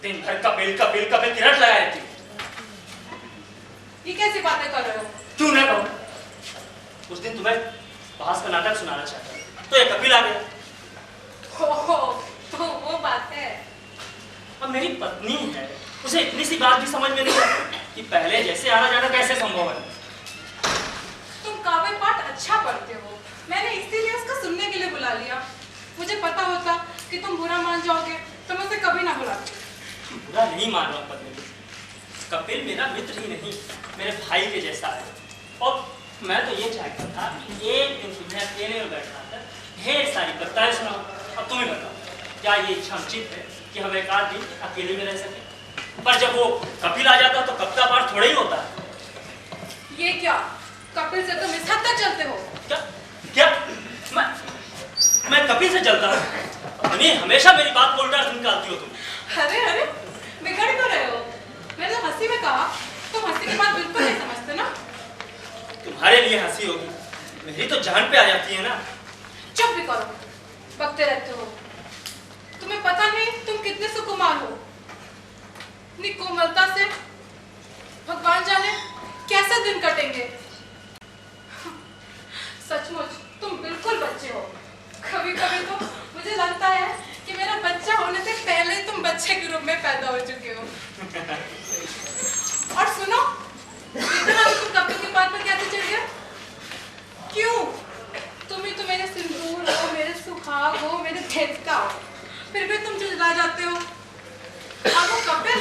दिन भर कपिल कपिल कपिल की रट लगाई रहती हो। ये कैसी बातें कर रहे हो? क्यों न कहूं? उस दिन तुम्हें भास का नाटक सुनाना चाहता था, तो ये कपिल आ गया। हो, तो वो बात है। अब मेरी पत्नी है, उसे इतनी सी बात भी समझ में नहीं आती कि पहले जैसे आना जाना कैसे संभव है। तुम काव्य पाठ अच्छा पढ़ते हो, मैंने इसीलिए उसका सुनने के लिए बुला लिया। मुझे पता होता कि तुम बुरा मान जाओगे तो मैं उसे कभी ना बुलाती। बुरा नहीं मान रहा पद्मिनी, कपिल मेरा मित्र ही नहीं, मेरे भाई के जैसा है। और मैं तो ये चाहता था कि एक दिन तुम्हें अकेले में बैठा कर ढेर सारी कविताएं सुनाऊं। अब तुम्हें बताओ, क्या ये इच्छा उचित है कि हम एक आध दिन अकेले में रह सके? पर जब वो कपिल आ जाता तो कविता पाठ थोड़ा ही होता है। ये क्या, कपिल से तुम इस हद तक चलते हो? क्या क्या मैं कपिल से चलता हूँ? नहीं, हमेशा मेरी बात को उल्टा निकालती हो तुम। अरे अरे, बिगड़ क्यों रहे हो? मैंने तो हंसी में कहा, तुम हंसी की बात बिल्कुल नहीं समझते ना। तुम्हारे लिए हंसी होगी, मेरी तो जान पे आ जाती है ना। चुप भी करो, बकते रहते हो। तुम्हें पता नहीं तुम कितने सुकुमार हो। इतनी कोमलता से भगवान जाने कैसे दिन कटेंगे। सचमुच तुम बिल्कुल बच्चे हो। कभी कभी तो मुझे लगता है कि मेरा बच्चा होने से पहले ही तुम बच्चे के रूप में पैदा हो चुके हो। और सुनो, इतना तुम कपिल की बात पर कैसे चढ़ गए? क्यों? तुम ही तो मेरे सिंदूर हो, मेरे सुहाग हो, मेरे देवता हो, फिर भी तुम झुंझला जाते हो। और वो कपिल,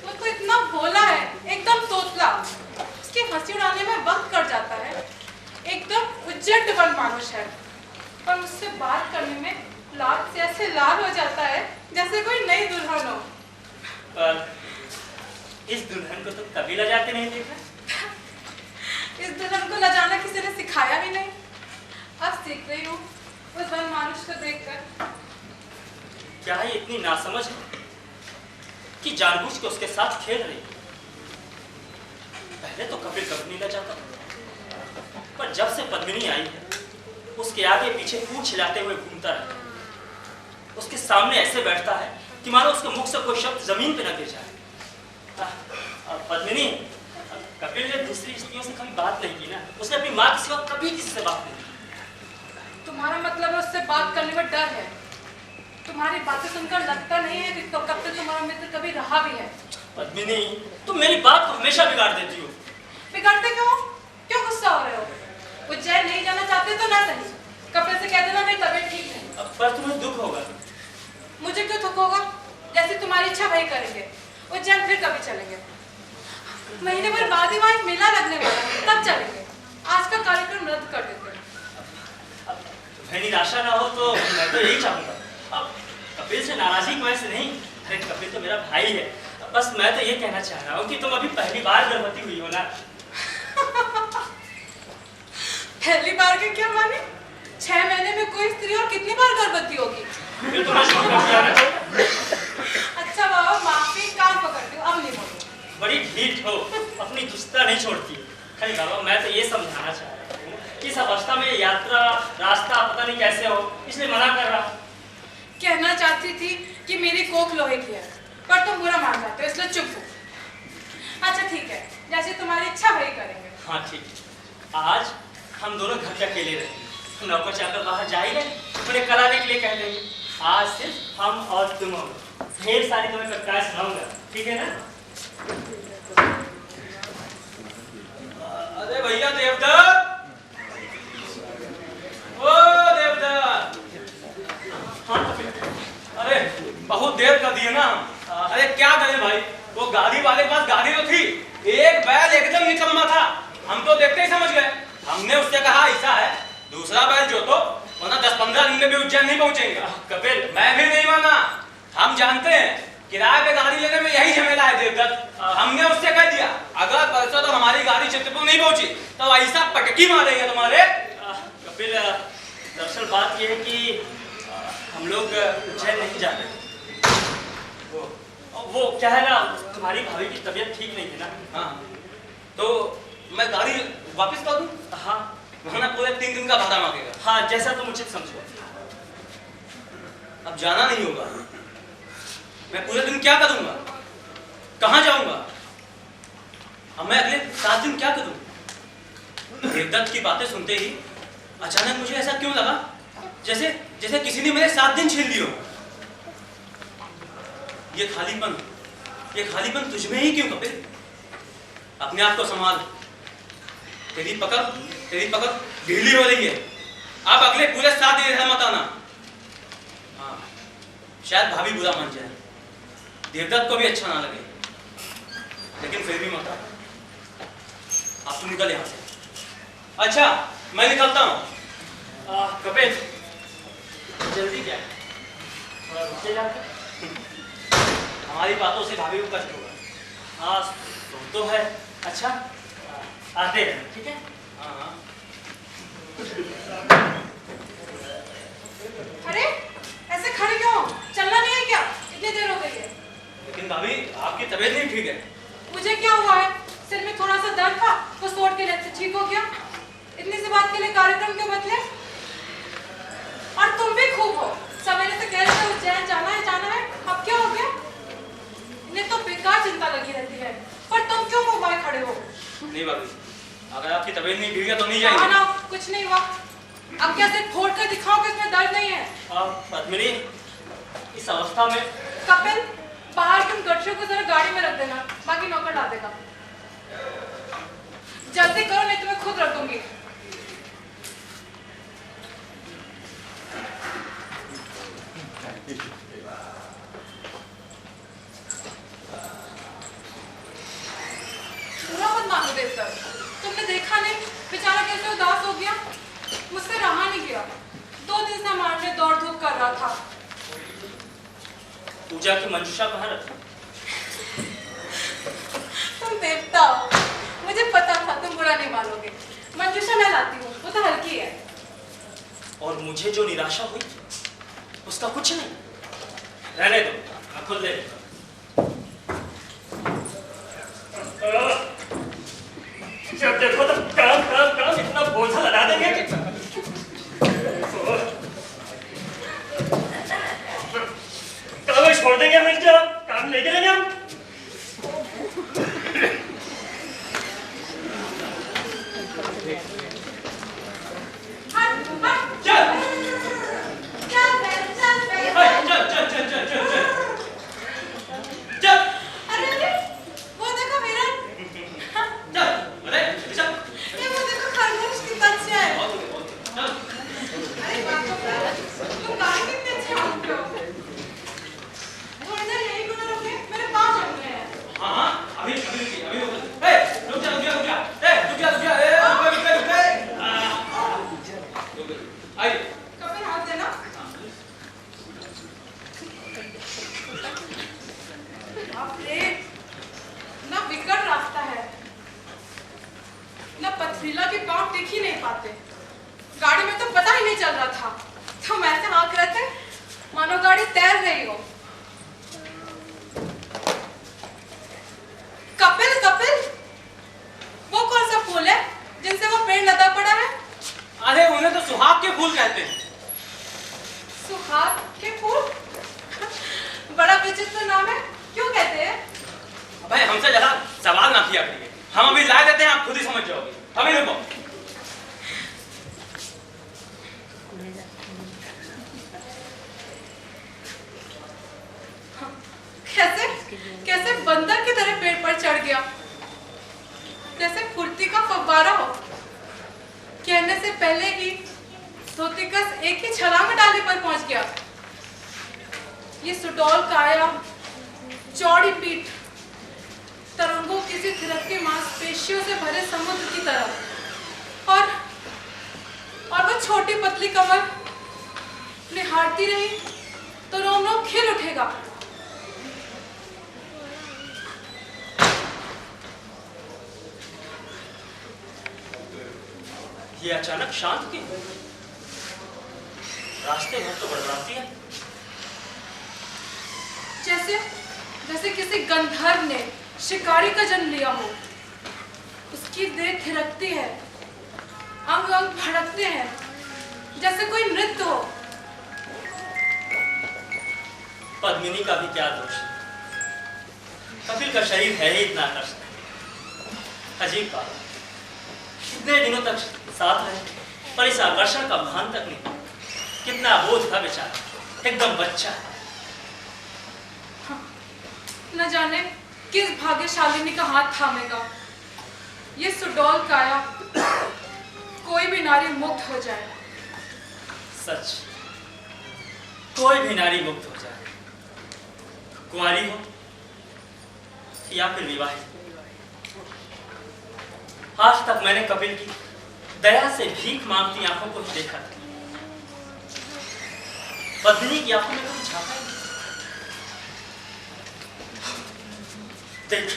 वो तो इतना भोला है, एकदम तोतला। उसकी हंसी उड़ाने में वक्त कट जाता है। एकदम उज्जट बन मानुष है, पर मुझसे बात करने में लाल से ऐसे लाल हो जाता है जैसे कोई नई दुल्हन हो। पर इस दुल्हन को तो कभी लजाते नहीं देखा। इस दुल्हन को लजाना किसी ने सिखाया भी नहीं, अब सीख रही हूँ उस मानुष को देखकर। क्या ये इतनी नासमझ है कि जानबूझ के उसके साथ खेल रही है? पहले तो कभी नहीं लजाता, पर जब से पद्मिनी आई है उसके आगे पीछे पूंछ हिलाते हुए घूमता रहता है। उसके सामने ऐसे बैठता है कि मानो उसके मुख से कोई शब्द जमीन पे न गिर जाए। पद्मिनी, कपिल ने दूसरी स्त्रियों से कभी बात नहीं की ना, उसने अपनी माँ के सिवा कभी किसी से बात नहीं की। तुम्हारा मतलब है उससे बात करने में डर है। तुम्हारी बातें सुनकर लगता नहीं है कि कपिल तुम्हारा मित्र कभी रहा भी है। पद्मिनी, तुम मेरी बात को हमेशा बिगाड़ देती हो। बिगाड़ते क्यों? क्यों गुस्सा हो रहे हो? उज्जैन नहीं जाना चाहते तो ना सही, कपिल से कह देना मेरी तबीयत ठीक नहीं। पर तुम्हें दुख होगा। मुझे क्यों दुख होगा? जैसे तुम्हारी इच्छा वही करेंगे। उज्जैन फिर कभी चलेंगे, महीने भर बाद ही वहाँ मेला लगने वाला है, तब चलेंगे। आज का कार्यक्रम रद्द कर देते हैं। तुम्हें निराशा ना हो तो मैं तो यही चाहूंगा। अब कपिल से नाराजगी की वजह से नहीं, अरे कपिल तो मेरा भाई है। बस मैं तो ये कहना चाह रहा हूँ कि तुम अभी पहली बार गर्भवती हुई हो ना। पहली बार के क्या माने? 6 महीने में कोई स्त्री और कितनी बार गर्भवती होगी? फिर तुम्हें शौक लग गया ना? अच्छा बाबा, माफी, कान पकड़ती हूँ, अब नहीं बोलूंगी। बड़ी ढीठ हो, अपनी दुष्टता नहीं छोड़ती। अरे बाबा, मैं तो ये समझाना चाह रहा हूँ कि इस अवस्था में यात्रा रास्ता पता नहीं कैसे हो, इसलिए मना कर रहा हूँ। कहना चाहती थी कि मेरी कोख लोहे की है, पर तुम बुरा मान जाते हो, इसलिए चुप हो। अच्छा ठीक है, जैसे तुम्हारी इच्छा वही करेंगे। हाँ ठीक है, आज हम दोनों घर पे अकेले रहेंगे। नौकर चाकर बाहर जा ही रहे, उन्हें कराने के लिए कह देंगे। आज सिर्फ हम और तुम हो। ढेर सारी तुम्हें कविताएं सुनाऊंगा, ठीक है ना? अरे भैया देवदत्त, ओ देवदत्त। हाँ, अरे बहुत देर कर दिए ना। अरे क्या करें भाई, वो गाड़ी वाले के पास गाड़ी तो थी, एक बैल एकदम निकम्मा था। हम तो देखते ही समझ गए। हमने उससे कहा ऐसा है, दूसरा बैल जो तो वरना 10-15 दिन में भी उज्जैन नहीं पहुंचेंगे। कपिल, मैं भी नहीं माना। हम जानते हैं किराए पे गाड़ी लेने में यही झमेला है देवदत्त। हमने उससे कह दिया अगर परसों तो हमारी गाड़ी चित्रपुर नहीं पहुंची तो ऐसा पटकी मारेंगे तुम्हारे। कपिल, दरअसल बात यह है कि हम लोग उज्जैन नहीं जा रहे। वो क्या है ना, तुम्हारी भाभी की तबीयत ठीक नहीं है ना। हाँ, तो मैं गाड़ी वापस कर दूं? हाँ, वरना पूरे 3 दिन का भाड़ा मांगेगा। हाँ, जैसा तुम उचित समझो। अब जाना नहीं होगा, मैं पूरे दिन क्या करूंगा, कहाँ जाऊंगा? अब मैं अगले 7 दिन क्या करूं? देवदत्त की बातें सुनते ही अचानक मुझे ऐसा क्यों लगा जैसे जैसे किसी ने मेरे 7 दिन छीन लिए। ये खालीपन तुझ में ही क्यों कपिल? अपने आप को संभाल, तेरी पकड़ ढीली हो रही है। अब अगले पूरे 7 दिन इधर मत आना। हाँ, शायद भाभी बुरा मान जाए, देवदत्त को भी अच्छा ना लगे, लेकिन फिर भी मत आ। आप निकल यहाँ से। अच्छा, मैं निकलता हूँ। कपिल, जल्दी क्या है, थोड़ा रुक जाकर। हमारी बातों से भाभी को कष्ट होगा। हाँ, तो है। अच्छा, आते हैं, ठीक है? हाँ। अरे ऐसे खड़े क्यों? चलना नहीं है क्या? इतनी देर हो गई है। लेकिन भाभी, आपकी तबीयत नहीं ठीक है। मुझे क्या हुआ है? सिर में थोड़ा सा दर्द था तो सोट के लिए ठीक हो गया। इतनी सी बात के लिए कार्यक्रम क्यों बदले? और तुम भी खूब हो, सवेरे से कह रहे थे उज्जैन जाना है, अब क्या हो गया? इन्हें तो बेकार चिंता लगी रहती है, पर तुम क्यों मुंह बाए खड़े हो? नहीं भाभी, अगर आपकी तबीयत नहीं ठीक है तो नहीं जाएंगे। ना, कुछ नहीं हुआ। अब क्या सिर्फ फोड़ कर दिखाओ कि इसमें दर्द नहीं है? पद्मिनी, इस अवस्था में कपिल, बाहर तुम गठरियों को जरा गाड़ी में रख देना, बाकी नौकर ला देगा। जल्दी करो नहीं तो मैं खुद रख दूंगी। बुरा मत मानो देवदत्त, तुमने देखा नहीं बेचारा कैसे उदास हो गया, मुझसे रहा नहीं गया। 2 दिन मुझे संभालने दौड़ धूप कर रहा था। पूजा की मंजूषा कहाँ रखी? तुम देवता हो, मुझे पता था तुम बुरा नहीं मानोगे। मंजूषा मैं लाती हूँ, वो तो हल्की है। और मुझे जो निराशा हुई उसका कुछ नहीं। रहने दो, मैं खुद ले लूंगा। जब देखो तो काम काम काम, इतना बोझा लगा देंगे कि काम छोड़ देंगे हम, इनका काम नहीं करेंगे हम। गाड़ी में तो पता ही नहीं चल रहा था, तुम ऐसे हाँक रहे थे मानो गाड़ी तैर रही हो। कपिल कपिल, वो कौन सा फूल है जिनसे वो पेड़ लदा पड़ा है? अरे उन्हें तो सुहाग के फूल कहते हैं। सुहाग के फूल? बड़ा विचित्र नाम है, क्यों कहते हैं? भाई हमसे जरा सवाल ना किया करिए, हम अभी ला देते हैं, आप खुद ही समझ जाओगे। अभी रुको। कैसे कैसे बंदर की तरह पेड़ पर चढ़ गया, जैसे फुर्ती का फव्वारा हो। कहने से पहले ही धोतिकस एक ही छलांग डाली पर पहुंच गया। ये सुडौल काया, चौड़ी पीठ, तरंगों किसी थिरकती मांसपेशियों से भरे समुद्र की तरह, और वो छोटी पतली कमर निहारती रही तो रोम रोम खिल उठेगा। ये अचानक शांत क्यों? रास्ते भर तो बड़बड़ाती है। जैसे किसी गंधर्व ने शिकारी का जन्म लिया हो। उसकी देह थिरकती है, अंग अंग भड़कते हैं, जैसे कोई नृत्य हो। पद्मिनी का भी क्या दोष है? कपिल का शरीर है ही इतना आकर्षक। अजीब बात, कितने दिनों तक साथ रहे पर इस आकर्षण का भान तक नहीं। कितना बोझ था बेचारा, एकदम बच्चा। न जाने किस भाग्यशालिनी का हाथ थामेगा। ये सुडौल काया, कोई भी नारी मुक्त हो जाए। सच, कोई भी नारी मुक्त हो जाए, कुंवारी हो या फिर विवाहित। आज तक मैंने कपिल की दया से भीख मांगती आंखों को ही देखा था। पत्नी की आंखों में कभी झांका नहीं। देख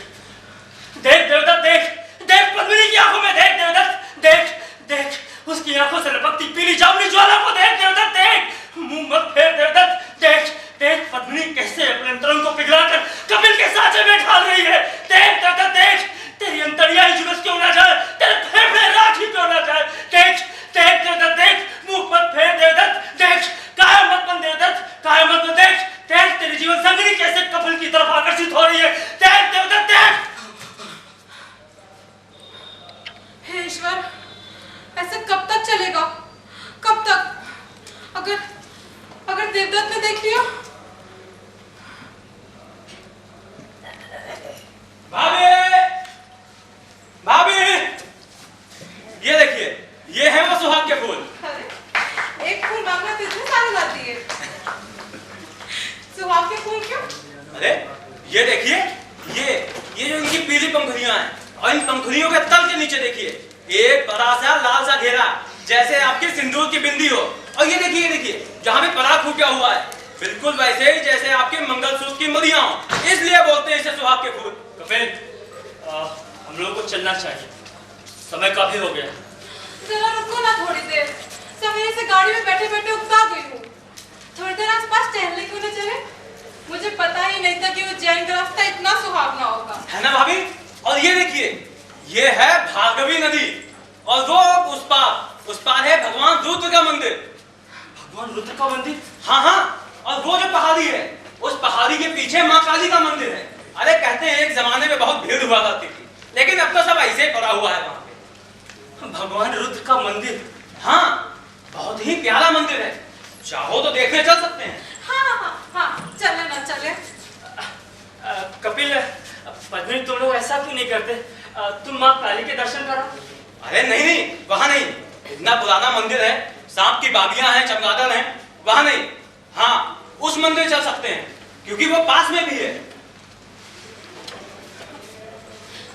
देख देवदत्त, देख देख पद्मिनी की आंखों में देख देवदत्त, देख देख उसकी आंखों से लपकती पीली जामुनी ज्वाला को देख देवदत्त, देख मुंह मत फेर देवदत्त, देख देख पद्मिनी कैसे अपने अंतरंग को पिघलाकर कपिल के साँचे में ढाल रही है। देख देवदत्त, देख तेरी अंतड़ियां ही जुलूस क्यों ना जाए, तेरे फेफड़े राख ही क्यों ना जाए। देख देख देवदत्त, देख मुंह मत फेर देवदत्त, देख काया मत बन देवदत्त, काया मत बन। देख देख तेरी जीवन संगिनी कैसे कपिल की तरफ आकर्षित हो रही है। देख देवदत्त, देख। हे ईश्वर, ऐसे कब तक चलेगा? कब तक? अगर देवदत्त ने देख लिया? भाभी, भाभी, ये देखिए, ये है वो सुहाग के फूल। अरे, एक फूल मांगना तो इतने सारे ला दिए। सुहाग के फूल क्यों? अरे ये देखिए, ये जो इनकी पीली पंखुड़ियां हैं, और इन पंखुड़ियों के तल के नीचे देखिए एक बड़ा सा लाल सा घेरा, जैसे आपकी सिंदूर की बिंदी हो। और ये देखिए जहाँ में पराग फूटा हुआ है, बिल्कुल वैसे ही जैसे आपके मंगलसूत्र की मदियां हो, इसलिए बोलते हैं इसे सुहाग के फूल। कपिल, हम लोग को चलना चाहिए, समय काफी हो गया। जरा रुको ना थोड़ी देर, सवेरे से गाड़ी में बैठे बैठे उकता गई हूँ। थोड़ी देर आसपास टहलने क्यों न चले? मुझे पता ही नहीं था कि उज्जैन का रास्ता इतना सुहावना होगा। है ना भाभी? और ये देखिए, ये है भार्गवी नदी, और वो उस पार है भगवान रुद्र का मंदिर। भगवान रुद्र का मंदिर? हाँ, और वो जो पहाड़ी है, उस पहाड़ी के पीछे माँ काली का मंदिर है। अरे कहते हैं एक जमाने में बहुत भीड़ हुआ करती थी, लेकिन अब तो सब ऐसे ही पड़ा हुआ है वहाँ पे। भगवान रुद्र का मंदिर? हाँ, बहुत ही प्यारा मंदिर है, चाहो तो देखने चल सकते हैं। हाँ, चले ना चले। कपिल, पद्मिनी, तुम लोग ऐसा क्यों नहीं करते? तुम माँ काली के दर्शन करो। अरे नहीं, वहाँ नहीं, इतना पुराना मंदिर है, सांप की बाबियां हैं, चमगादड़ हैं, वहाँ नहीं। हाँ, उस मंदिर चल सकते हैं, क्योंकि वो पास में भी है।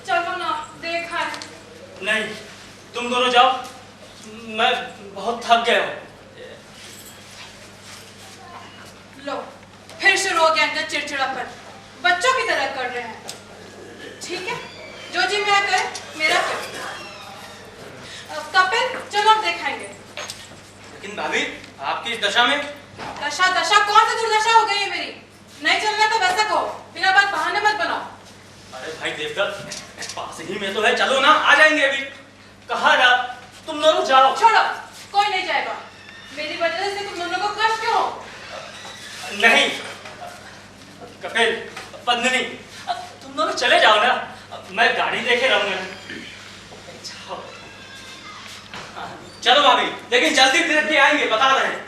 चलो ना, देखा है। नहीं, तुम दोनों जाओ, मैं बहुत थक गया हूँ। लो, फिर शुरू हो गया इनका चिड़चिड़ापन, बच्चों की तरह कर रहे हैं। ठीक है, जो जी मैं करे, मेरा क्या। कपिल, चलो अब दिखाएंगे। लेकिन भाभी, आपकी इस दशा में। दशा कौन सी दुर्दशा हो गई है मेरी? नहीं चलना तो वैसा कहो, बिना बात बहाने मत बनाओ। अरे भाई देवदत्त, पास ही में तो है, चलो ना, आ जाएंगे अभी। कहा ना, तुम दोनों जाओ। छोड़ो, कोई नहीं जाएगा। मेरी वजह से तुम दोनों को कष्ट क्यों हो? नहीं कपिल, पद्मिनी, तुम दोनों चले जाओ ना, मैं गाड़ी लेके रहूंगा। जाओ। चलो भाभी, लेकिन जल्दी फिर के आएंगे, बता रहे हैं।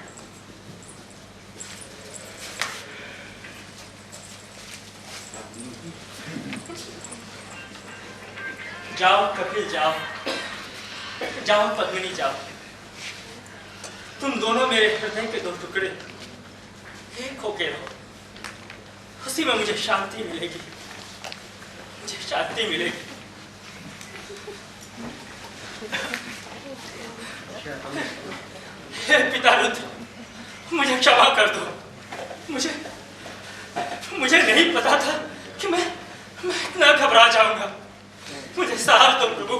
जाओ कपिल, जाओ जाओ, पद्मिनी जाओ। तुम दोनों मेरे हृदय के दो टुकड़े एक होके रहो, उसी में मुझे शांति मिलेगी, मुझे शांति मिलेगी। हे पिता रुद्र, मुझे क्षमा कर दो। मुझे नहीं पता था कि मैं इतना घबरा जाऊंगा। मुझे साहस दो प्रभु,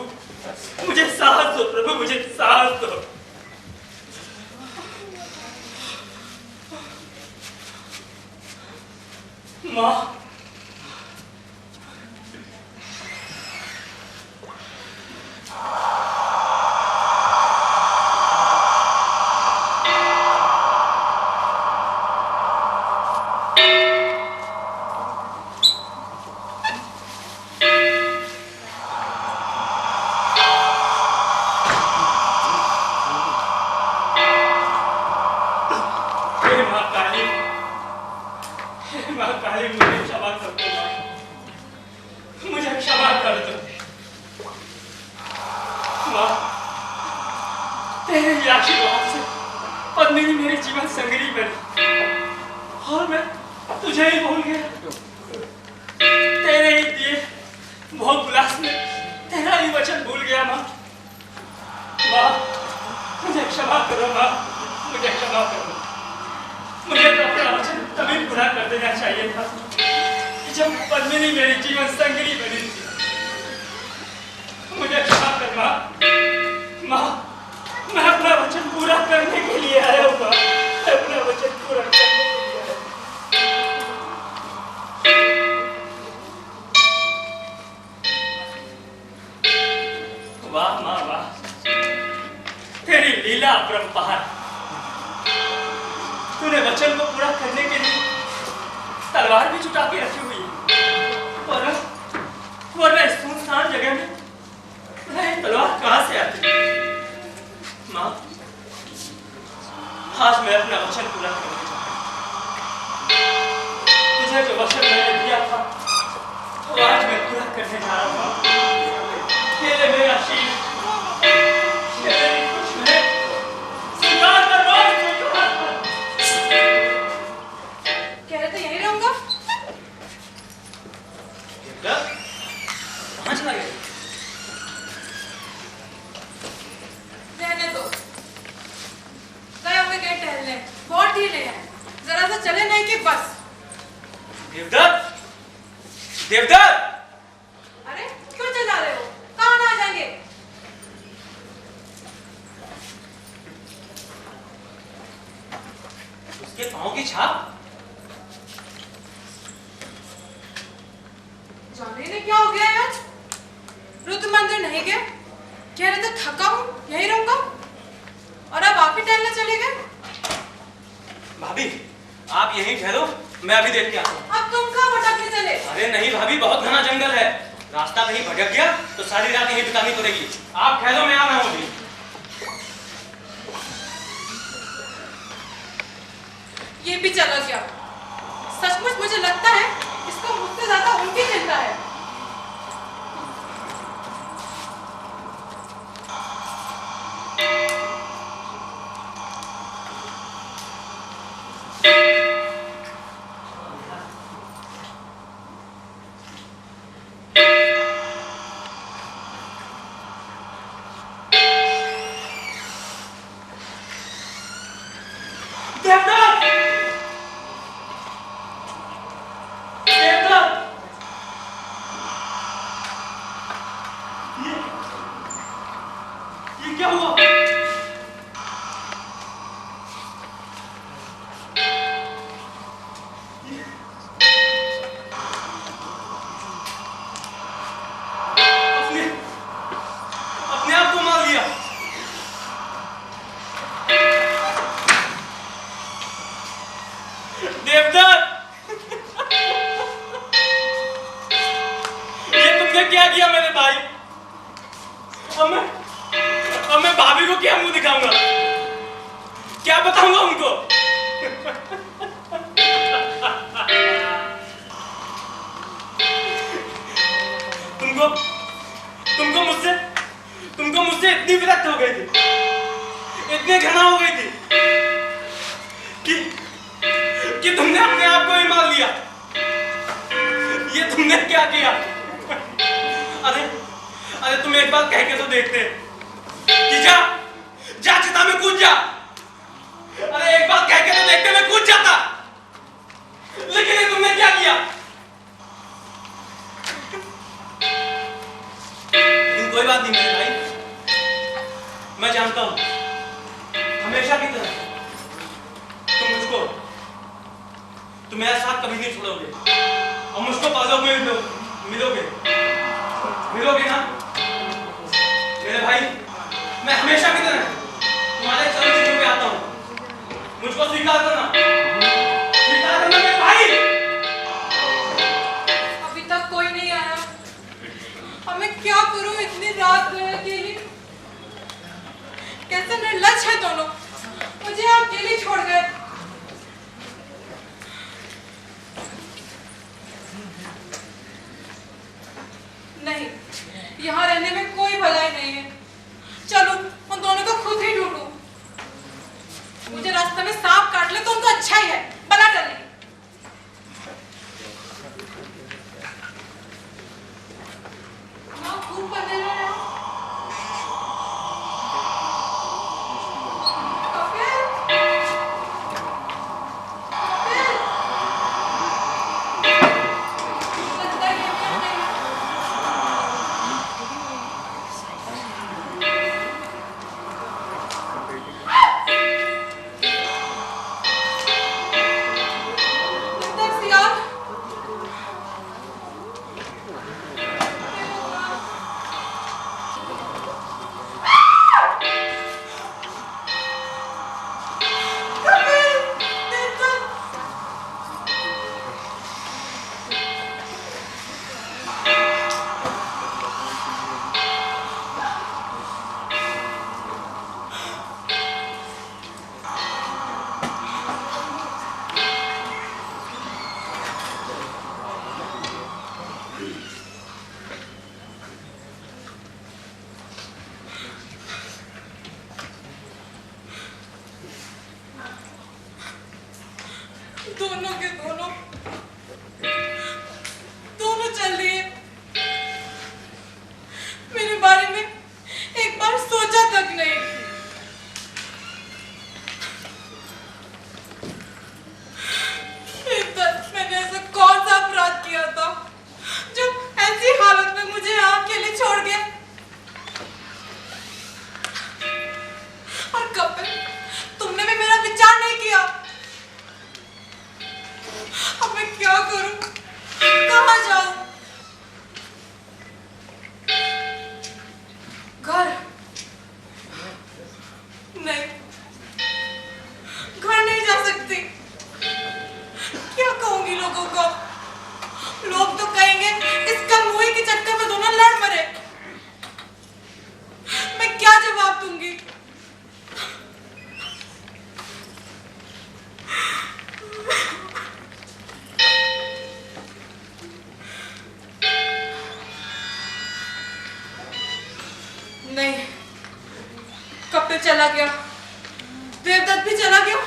मुझे साहस दो प्रभु, मुझे साहस दो। माँ, तूने वचन को पूरा करने के लिए तलवार भी छुटा के रखी हुई है, वरना इस सुनसान जगह में तलवार कहां से आती? माँ, आज मैं अपना वचन पूरा करने जा रहा हूं। तुझे जो वचन मैंने दिया था वो आज मैं पूरा करने जा रहा हूं। ये ले मेरा शीश, ये मेरी कुछ है, स्वीकार कर लो। कह रहे थे यहीं रहूंगा। कहाँ चला गया? रहने दो, गए होंगे देवदत्त! अरे क्यों चिल्ला रहे हो? कहाँ ना आ जाएंगे? उसके पाँव की छाप? जाने ने क्या हो गया यार? रुद्र मंदिर नहीं गए? कह रहे थे थका हूँ, यही रहूंगा। और अब आप ही टहलने चले गए? भाभी, आप यहीं ठहरो, मैं अभी देख के आता हूँ। अब तुम कहाँ भटकने चले? अरे नहीं भाभी, बहुत घना जंगल है, रास्ता कहीं भटक गया तो सारी रात यहीं बितानी पड़ेगी। आप ठहरो, मैं आ रहा हूँ अभी। ये भी चला गया। सचमुच मुझे लगता है इसको मुझसे ज्यादा उनकी चिंता है। ये क्या हुआ? अपने आप को मार लिया। देवदत्त, ये तुमने क्या किया मेरे भाई? अब मैं भाभी को क्या मुंह दिखाऊंगा? क्या बताऊंगा उनको? तुमको मुझसे इतनी विरक्त हो गई थी, इतनी घृणा हो गई थी कि तुमने अपने आप को ही मार लिया। ये तुमने क्या किया? अरे तुम एक बार कह के तो देखते कि जा चिता में कूद जा। अरे एक बार कह के तो देखते, मैं कूद जाता। लेकिन ये तुमने क्या किया? लेकिन कोई बात नहीं मेरे भाई, मैं जानता हूं हमेशा की तरह तुम मेरा साथ कभी नहीं छोड़ोगे और मुझको पालोगे में मिलोगे ना मेरे भाई? मैं हमेशा की तरह तुम्हारे चरण चिन्हों पे आता हूं, मुझको स्वीकार करना मेरे भाई। अभी तक कोई नहीं आया। अब मैं क्या करूं? इतनी रात गए अकेली। कैसे निर्लज है दोनों, मुझे अकेली छोड़ गए। नहीं, यहाँ रहने में कोई भलाई नहीं है। चलो उन दोनों को खुद ही ढूंढूं। मुझे रास्ते में सांप काट ले तो उनको अच्छा ही है, बला कर ले। खूब पढ़ने रहे हैं। नहीं, कपिल चला गया, देवदत्त भी चला गया,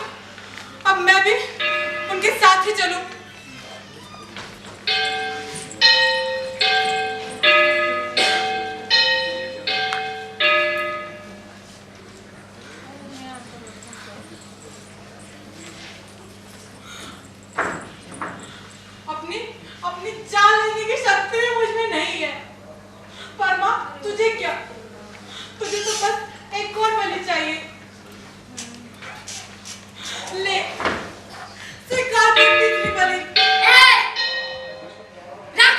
अब मैं भी उनके साथ ही चलूं। अपनी जान लेने की शक्ति भी मुझ में नहीं है। पर माँ, तुझे क्या? तुझे तो बस एक और बलि चाहिए। ले, स्वीकार कर तीसरी बलि। रख।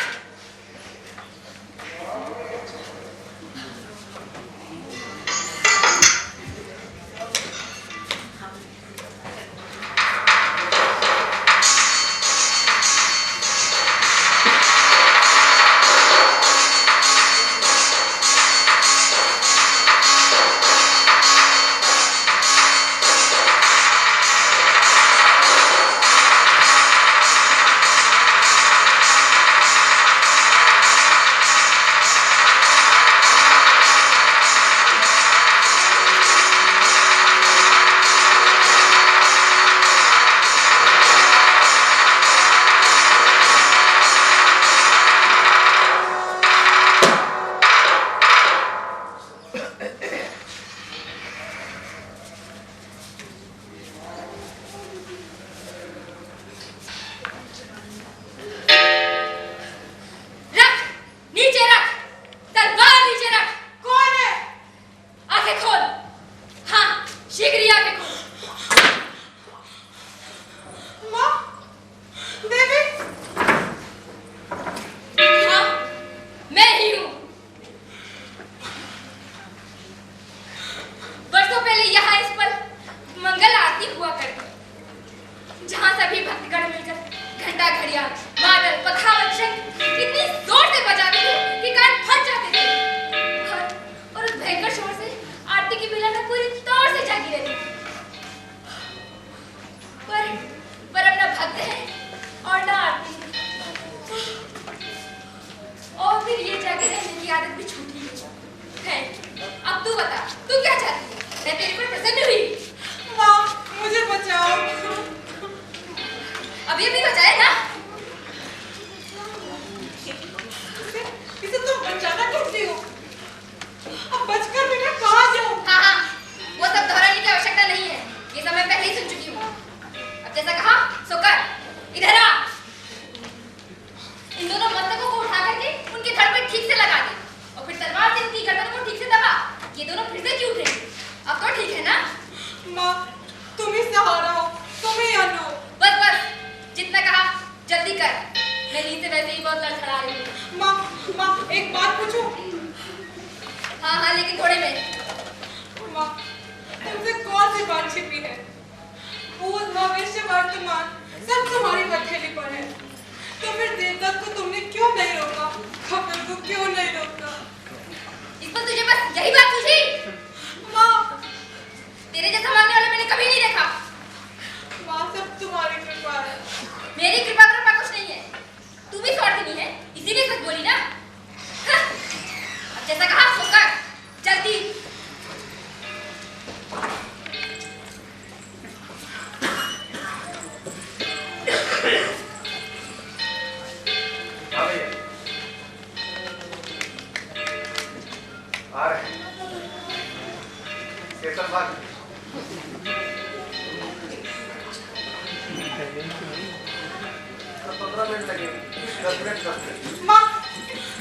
माँ,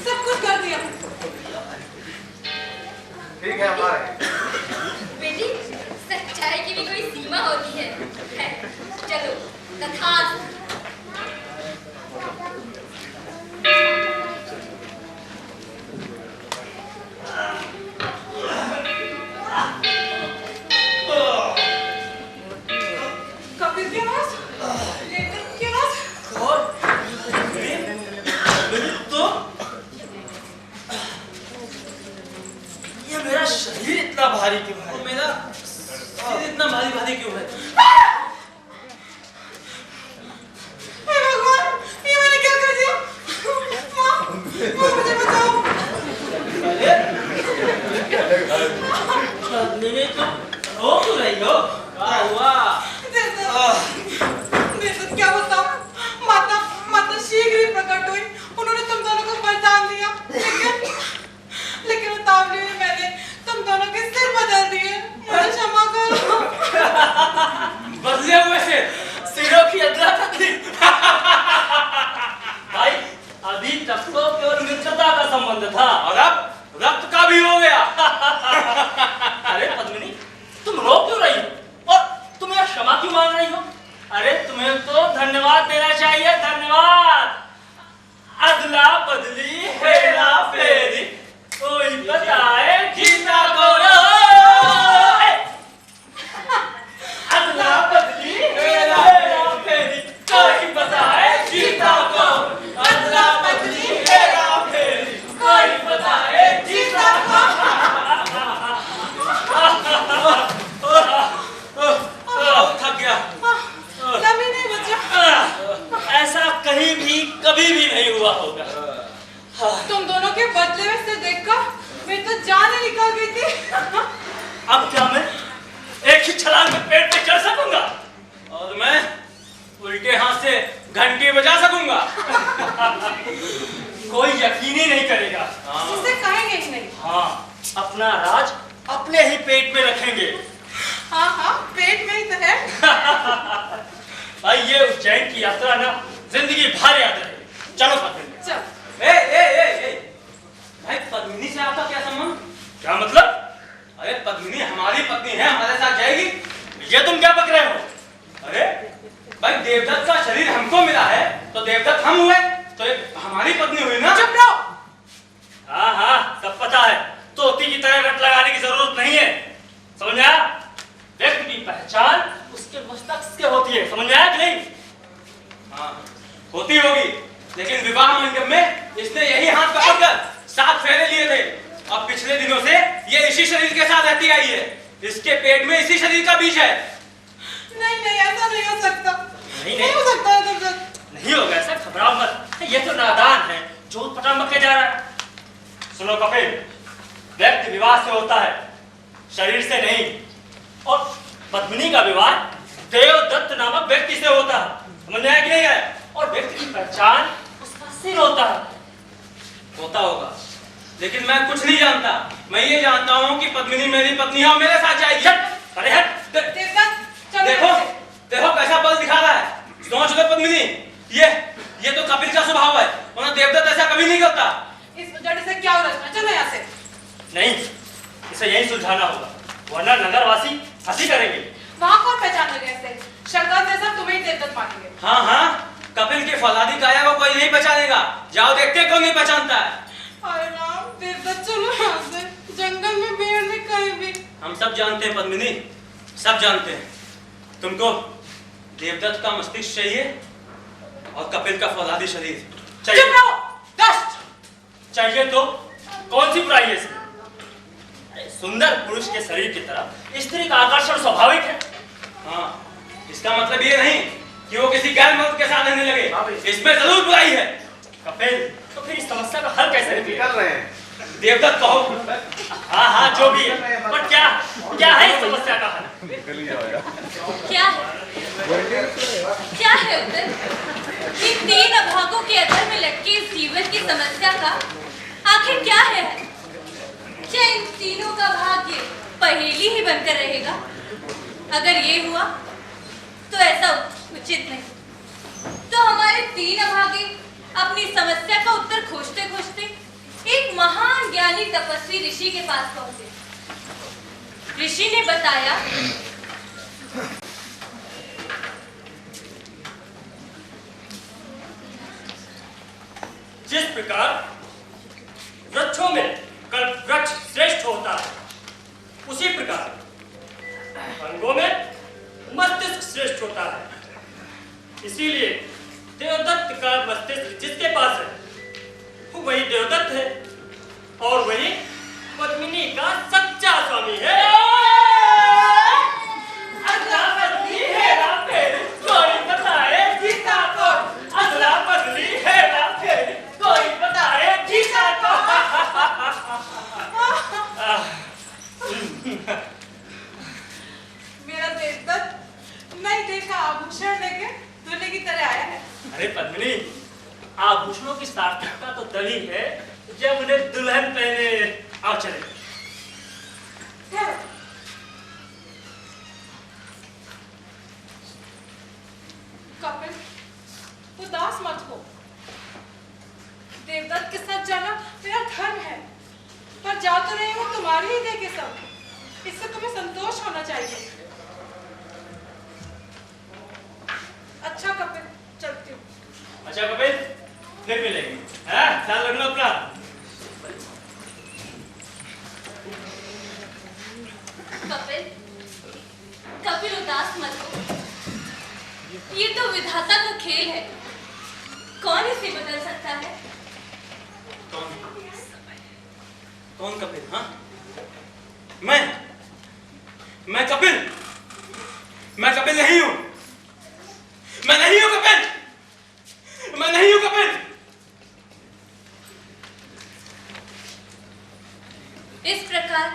सब कुछ कर दिया। ठीक है हमारे। बेटी, सच्चाई की भी कोई सीमा होती है। चलो, तथास्तु। कपिल की आवाज, देवदत्त की आवाज। तो ये मेरा शरीर इतना भारी क्यों है? और मेरा सिर इतना भारी भारी क्यों है? हे भगवान, ये मैंने क्या कर दिया? माँ, मुझे बचाओ। तो रो क्यों रही हो? क्या हुआ? देवदत्त क्या बताऊं, माता शीघ्र ही प्रकट हुई। उन्होंने तुम दोनों को वरदान दिया, लेकिन उतावली में मैंने तुम दोनों के सिर बदल दिए। मुझे क्षमा करो। बदले हुए सिरों की अदला बदली। भाई अभी तक तो केवल मित्रता का संबंध था और अब रक्त का भी हो गया। अरे पद्मिनी, तुम रो क्यों रही हो और तुम यह क्षमा क्यों मांग रही हो? अरे तुम्हें तो धन्यवाद देना चाहिए, धन्यवाद। अदला बदली हेरा फेरी, कोई बताए गीता को। अदला बदली हेरा फेरी, कोई बताए गीता को। अदला बदली हेरा फेरी, कोई बताए गीता को। थक गया। नमी नहीं बचा। ऐसा कहीं भी कभी भी नहीं हुआ होगा। तुम दोनों के बदले में से देखकर मेरी तो जान ही निकल गई थी। अब क्या मैं एक ही छलांग में पेट पे चढ़ सकूंगा और मैं उल्टे हाथ से घंटी बजा सकूंगा। कोई यकीन ही नहीं करेगा। जिसे कहेंगे ही नहीं। हाँ, अपना राज अपने ही पेट में रखेंगे। हाँ, पेट में ही तो है। भाई ये उज्जैन की यात्रा ना जिंदगी भर याद रहेगी। चलो पद्मिनी। चल। ए भाई, पद्मिनी से आपका क्या संबंध? क्या मतलब? अरे पद्मिनी हमारी पत्नी है, हमारे साथ जाएगी। ये तुम क्या बक रहे हो? अरे भाई, देवदत्त का शरीर हमको मिला है तो देवदत्त हम हुए, तो ये हमारी पत्नी हुई ना। चुप रहो। हाँ, सब पता है। तोती की तरह रट लगाने की जरूरत नहीं है, समझ आया? व्यक्ति की पहचान उसके मस्तक से होती है, समझ आया कि नहीं? हाँ, होती होगी, लेकिन विवाह मंडप में इसने यही हाथ पकड़कर 7 फेरे लिए थे। अब पिछले दिनों से ये इसी शरीर के साथ रहती आई है। इसके पेट में इसी शरीर का बीज है। नहीं, ऐसा नहीं हो सकता। नहीं हो सकता है देवदत्त। नहीं होगा ऐसा, घबराओ मत। ये तो नादान है जो उत्पटांग बके जा रहा है। सुनो कपिल, व्यक्ति विवाह से होता है, शरीर से नहीं। और पद्मिनी का विवाह देवदत्त नामक व्यक्ति से होता है, समझ में आया कि नहीं आया? और व्यक्ति की पहचान उसका सिर होता है। होता होगा, लेकिन मैं कुछ नहीं जानता। मैं ये जानता हूँ कि पद्मिनी मेरी पत्नी है और मेरे साथ जाएगी। अरे हट। देवदत्त, चलो देखो यहाँ से। देखो कैसा बल दिखा रहा है। सोच लो पद्मिनी, ये तो कपिल का स्वभाव है, वरना देवदत्त ऐसा कभी नहीं करता। इस जड़ से क्या हो रहा है? चलो यहाँ से। नहीं, इसे यही सुलझाना होगा, वरना नगरवासी हंसी करेंगे। वहाँ कौन पहचान लगे ऐसे? शक्ल से सब तुम्हें ही देवदत्त मानेंगे। हाँ, कपिल के फौलादी काया को कोई नहीं पहचानेगा। जाओ देखते कौन नहीं पहचानता है। अरे राम, देवदत्त चलो यहाँ से। जंगल में, पेड़ में, कहीं भी। हम सब जानते हैं पद्मिनी, सब जानते हैं। तुमको देवदत्त का मस्तिष्क चाहिए और कपिल का फौलादी शरीर चाहिए। चुप रहो, दस्त। चाहिए तो कौन सी बुराई है इसमें? अरे सुंदर पुरुष के शरीर की तरफ स्त्री का आकर्षण स्वाभाविक है। हाँ, इसका मतलब ये नहीं कि वो किसी गैर मर्द के साथ रहने लगे। इसमें जरूर बुराई है। कपिल, तो फिर इस समस्या का हल कैसे निकल रहे हैं? देवदत्त कहो। हाँ, जो भी है, पर क्या है इस समस्या का हल? क्या है उत्तर? इन 3 अभागों के अधर में लटके इस जीवन की समस्या का आखिर क्या है? क्या इन तीनों का भाग्य पहेली ही बनकर रहेगा? अगर ये हुआ तो ऐसा उचित नहीं। तो हमारे 3 अभागे अपनी समस्या का उत्तर खोजते खोजते एक महान ज्ञानी तपस्वी ऋषि के पास पहुंचे। ऋषि ने बताया, जिस प्रकार वृक्षों में कल्प वृक्ष श्रेष्ठ होता है, उसी प्रकार अंगों में मस्तिष्क श्रेष्ठ होता है। इसीलिए देवदत्त का मस्तिष्क जिसके पास है वही देवदत्त है और वही पद्मिनी का सच्चा स्वामी है। अदला बदली हेरा फेरी, कोई बताए गीता को। अदला बदली हेरा फेरी, कोई बताए गीता को। की सार्थकता तो तभी है जब उन्हें दुल्हन पहने। आओ चले। कपिल, उदास मत हो। देवदत्त के साथ जाना मेरा धर्म है, पर जा तो रही हूँ तुम्हारी ही देह के सब। इससे तुम्हें संतोष होना चाहिए। अच्छा कपिल, चलती हूँ। अच्छा कपिल, फिर मिलेंगे। हाँ, ख्याल रखना अपना। कपिल, कपिल उदास मत हो। ये तो विधाता का खेल है, कौन इसे बदल सकता है? कौन कपिल? हाँ, मैं कपिल नहीं हूं। मैं नहीं हूं कपिल। इस प्रकार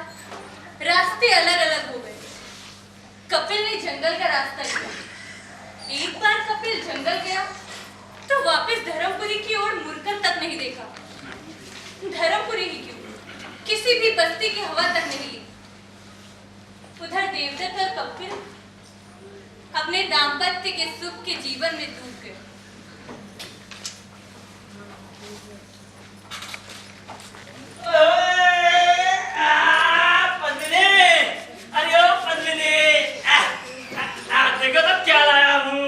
रास्ते अलग अलग हो गए। कपिल ने जंगल का रास्ता लिया। एक बार कपिल जंगल गया तो वापस धर्मपुरी की ओर मुड़कर तक नहीं देखा। धर्मपुरी ही क्यों, किसी भी बस्ती की हवा तक नहीं ली। उधर देवदत्त और कपिल अपने दाम्पत्य के सुख के जीवन में डूब गए। देखो तो क्या लाया हूँ।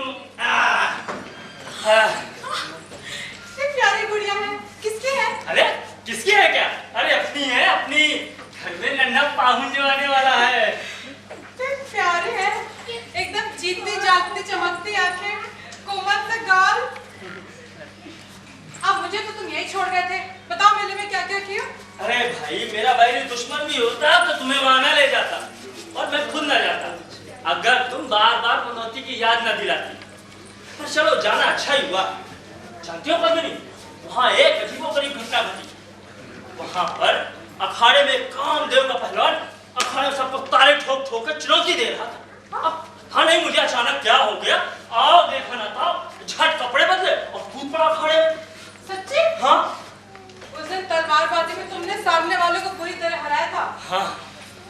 ये प्यारी गुड़िया है, किसकी है? अरे किसकी है क्या? अरे अपनी है, अपनी। घर में नन्हा पाहुन जो आने वाला है। प्यारे है, एकदम जीतती जागती चमकती आंखें, कोमल से गाल। अब मुझे तो तुम यही छोड़ गए थे। बताओ मेले में क्या क्या किया? अरे भाई, मेरा भाई दुश्मन भी होता तो तुम्हें वहां ना ले जाता और मैं खुद ना जाता, अगर तुम बार बार मनौती की याद न दिलाती। पर चलो, जाना अच्छा ही हुआ। जानती हो पद्मिनी, वहां एक अजीबोगरीब घटना घटी। वहां पर अखाड़े में कामदेव का पहलवान अखाड़े में सबको तारे ठोक ठोक कर चुनौती दे रहा था। अब हाँ नहीं, मुझे अचानक क्या हो गया, आओ देखा ना था, झट कपड़े बदले और कूद पड़ा अखाड़े में। सच्ची? हाँ। उस दिन तलवारबाजी में तुमने सामने वालों को पूरी तरह हराया था। हाँ।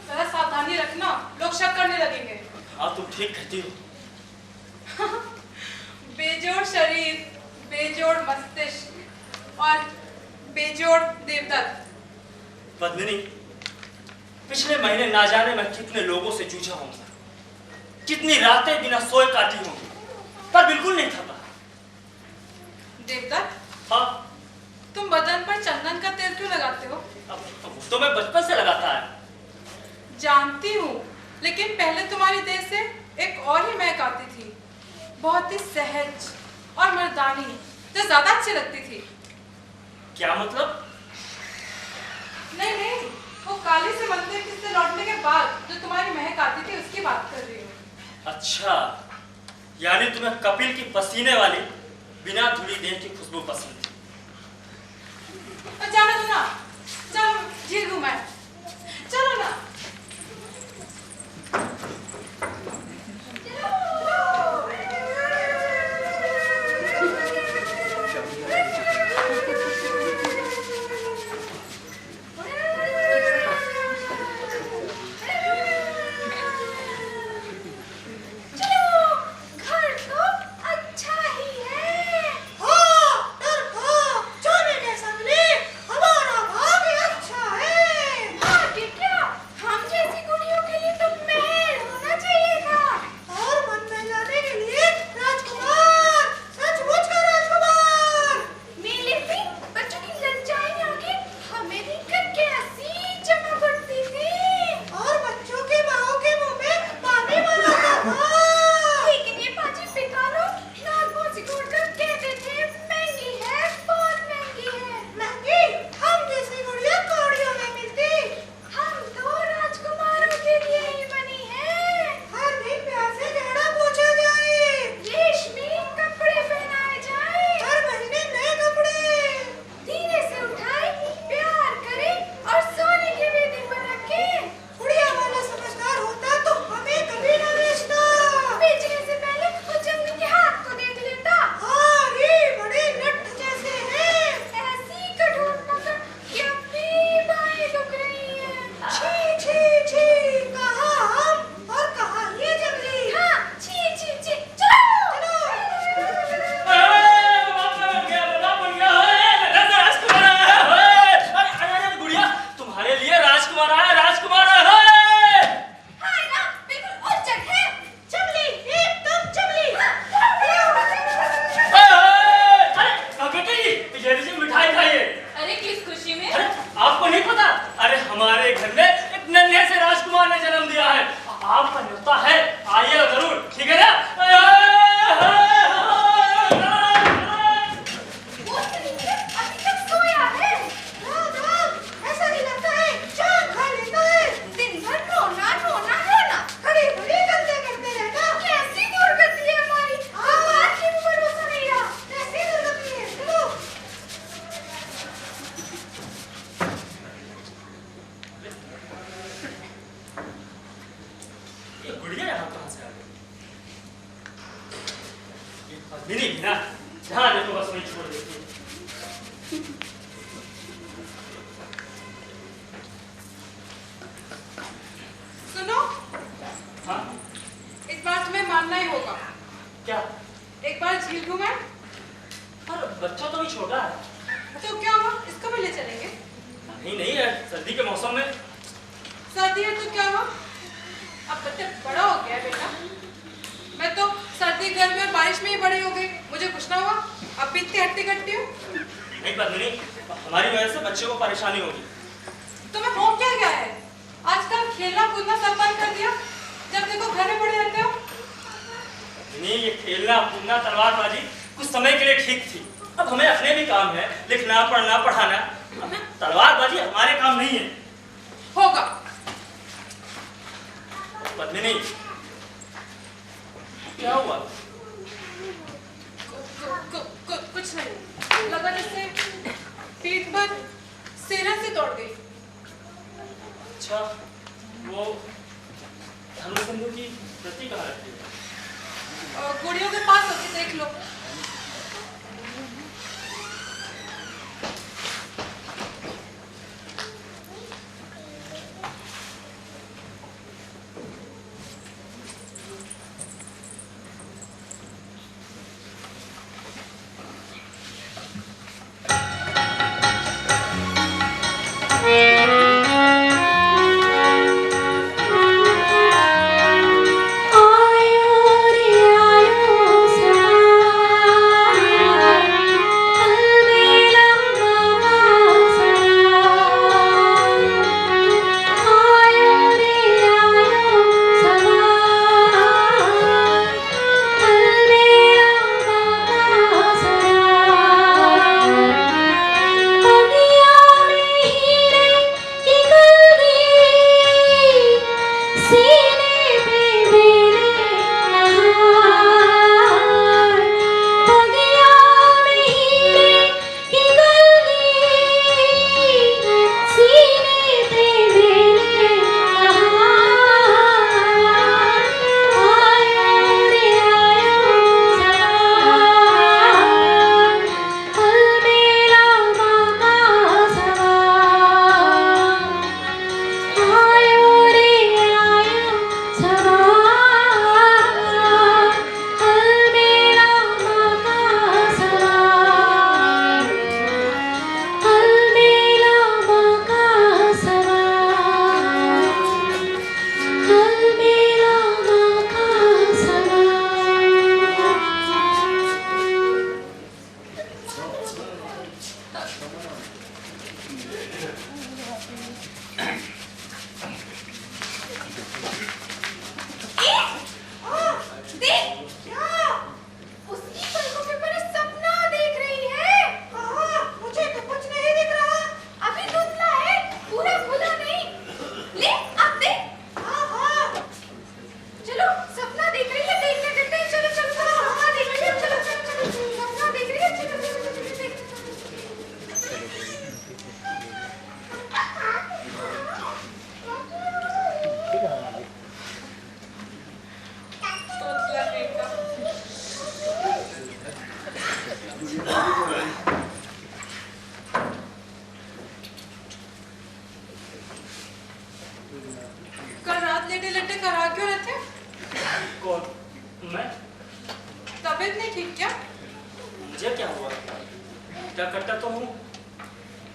जरा सावधानी रखना, लोग शक करने लगेंगे। हाँ, तुम ठीक कहती हो। बेजोड़ शरीर, बेजोड़ मस्तिष्क और बेजोड़ देवदत्त। पद्मिनी, पिछले महीने ना जाने मैं कितने लोगों से जूझा होऊंगा, कितनी रातें बिना सोए काटी होंगी, पर बिल्कुल नहीं थका। देवदत्त, हाँ? तुम बदन पर चंदन का तेल क्यों लगाते हो? अब तो मैं बचपन से लगाता है। जानती हूँ, लेकिन पहले तुम्हारी देह से एक और ही महक आती थी, बहुत ही सहज और मर्दानी, जो ज्यादा अच्छी लगती थी। क्या मतलब? नहीं नहीं, वो काली से मंदिर से लौटने के बाद जो तुम्हारी महक आती थी उसकी बात कर रही हूँ। अच्छा, यानी तुम्हें कपिल की पसीने वाली बिना धुली देह की खुशबू पसंद है। जाना दो ना, चलो झील घुमाए, चलो ना। चलो, घर तो अच्छा ही है। हाँ, सर्दी के मौसम में। सर्दी है तो क्या हुआ? अब बच्चा बड़ा हो गया है बेटा। मैं तो सर्दी गर्मी और बारिश में ही बड़ी हो गई, मुझे कुछ ना हुआ। अब भी इतनी हट्टी कट्टी हूँ। नहीं पद्मिनी, हमारी वजह से बच्चे को परेशानी होगी। तुम्हें हो क्या गया है? आजकल खेलना कूदना सब बंद कर दिया, जब देखो घर में पड़े रहते हो। नहीं, ये खेलना कूदना तलवारबाजी कुछ समय के लिए ठीक थी। अब हमें अपने भी काम है, लिखना पढ़ना पढ़ाना। हमें तलवारबाजी हमारे काम नहीं है। होगा। पद्मिनी, क्या हुआ? कुछ नहीं, लगा जैसे पीठ पर सेना से तोड़ गई। अच्छा, वो धनुष बंधु की प्रति कहाँ रखी है? गुड़ियों के पास होके देख लो।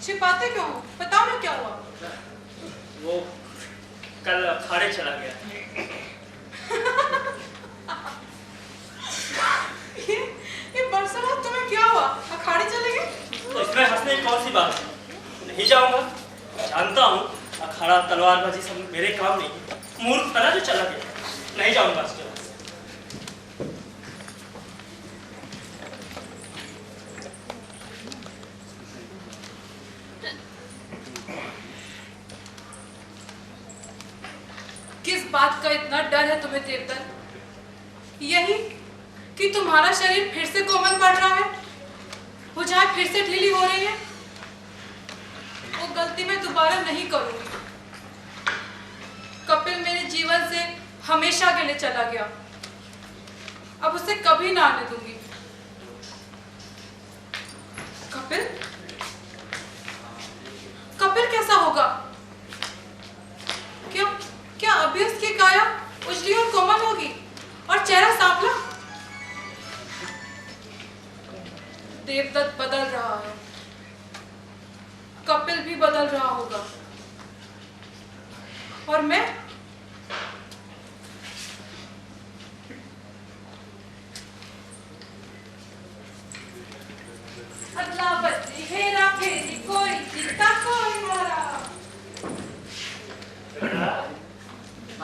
छिपाते क्यों हो? बताओ ना क्या हुआ? वो कल अखाड़े चला गया। ये बरसात तुम्हें क्या हुआ? अखाड़े चले गए? तो इसमें हंसने की कौन सी बात है? नहीं जाऊंगा, जानता हूँ अखाड़ा तलवारबाजी सब मेरे काम नहीं। मूर्ख था ना जो चला गया, नहीं जाऊंगा उसके पास। किस बात का इतना डर है तुम्हें देवदत्त? यही कि तुम्हारा शरीर फिर से कोमल पड़ रहा है, भुजाएं फिर से ढीली हो रही है। वो गलती मैं दोबारा नहीं करूंगी। कपिल मेरे जीवन से हमेशा के लिए चला गया, अब उसे कभी ना आने दूंगी। कपिल? कपिल कैसा होगा? क्यों? क्या अभी उसकी काया उजली और कोमल होगी और चेहरा सांवला? देवदत्त बदल रहा है, कपिल भी बदल रहा होगा। और मैं अदला बदली हेरा फेरी कोई जीता कोई हारा।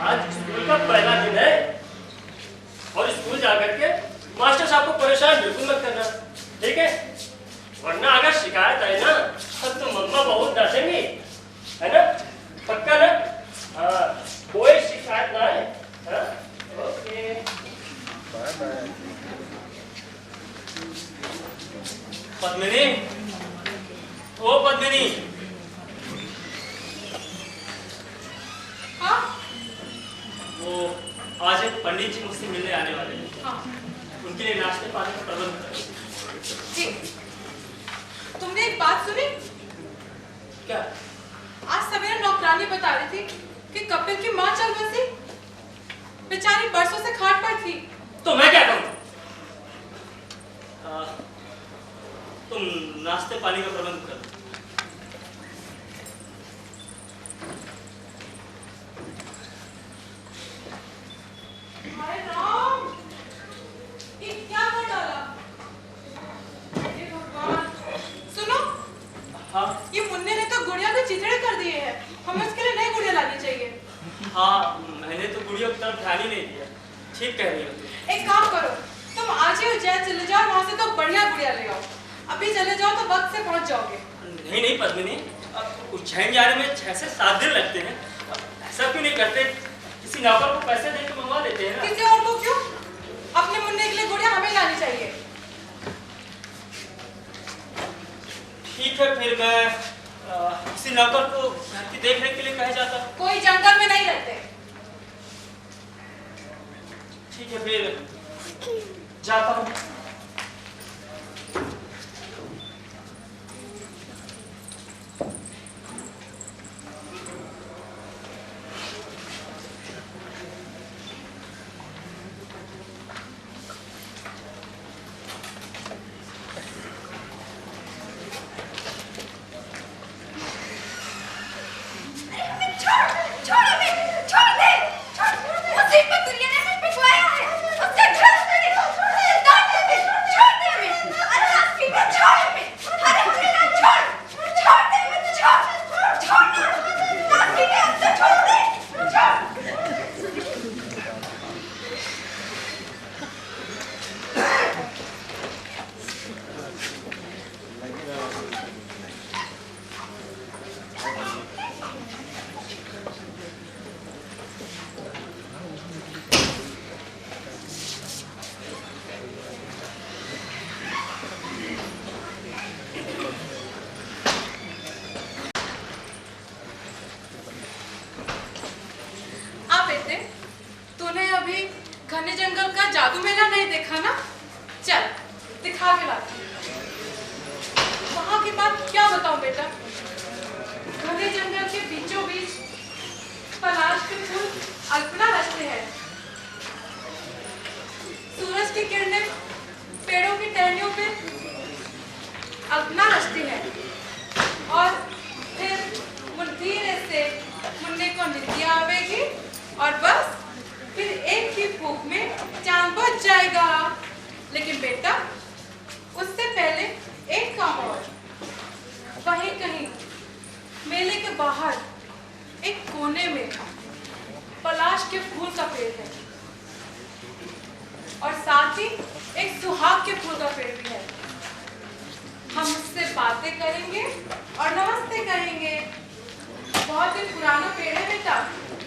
आज स्कूल का पहला दिन है और स्कूल जाकर के मास्टर साहब को परेशान बिल्कुल मत करना, ठीक है? वरना अगर शिकायत आई ना तब तो मम्मा बहुत डांटेंगी, है ना? पक्का ना? हाँ, कोई शिकायत ना है, हाँ? Okay, bye bye. पद्मिनी, ओ पद्मिनी। हाँ वो आज एक पंडित जी मुझसे मिलने आने वाले हैं। हाँ उनके लिए नाश्ते पानी का प्रबंध करो। ठीक। तुमने एक बात सुनी? क्या? आज सवेरे नौकरानी बता रही थी कि कपिल की माँ चल बसी, बेचारी बरसों से खाट पर थी। तो मैं क्या करूं? तुम नाश्ते पानी का प्रबंध करो। हाय राम, ये क्या कर डाला? हे भगवान। सुनो, हाँ ये मुन्ने ने तो गुड़िया को चिथड़े कर दिए हैं। हमें उसके लिए नई गुड़िया लानी चाहिए। हाँ, मैंने तो गुड़िया की तरफ ध्यान ही नहीं दिया। ठीक कह रही हो तुम। एक काम करो, तुम आज ही उज्जैन चले जाओ, वहां से तो बढ़िया गुड़िया ले आओ। अभी चले जाओ तो वक्त से पहुंच जाओगे। नहीं नहीं पद्मिनी, उज्जैन जाने में 6 से 7 दिन लगते हैं। ऐसा क्यों नहीं करते? किसी नौकर को पैसे देकर मंगवा देते हैं ना। किसी और को क्यों? अपने मुन्ने के लिए गुड़िया हमें लानी चाहिए। ठीक है, फिर मैं किसी नौकर को घर की देखरेख के लिए कहे जाता हूँ। कोई जंगल में नहीं रहते। ठीक है, फिर जाता हूँ। तूने अभी घने जंगल का जादू मेला नहीं देखा ना? चल दिखा के लाती हूं। वहां की बात क्या बताऊं बेटा। घने जंगल के बीचों बीच पलाश के फूल अल्पना रचते हैं। सूरज की किरणें पेड़ों की टहनियों पे अल्पना रचती है और फिर धीरे से मुन्ने को निद्रा आवेगी और बस फिर एक ही फूंक में चांद बुझ जाएगा। लेकिन बेटा उससे पहले एक काम और। वहीं कहीं मेले के बाहर एक कोने में पलाश के फूल का पेड़ है और साथ ही एक सुहाग के फूल का पेड़ भी है। हम उससे बातें करेंगे और नमस्ते कहेंगे। बहुत ही पुराना पेड़ है बेटा,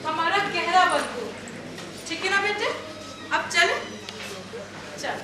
हमारा गहरा बंधु। ठीक है ना बेटे? अब चले चल।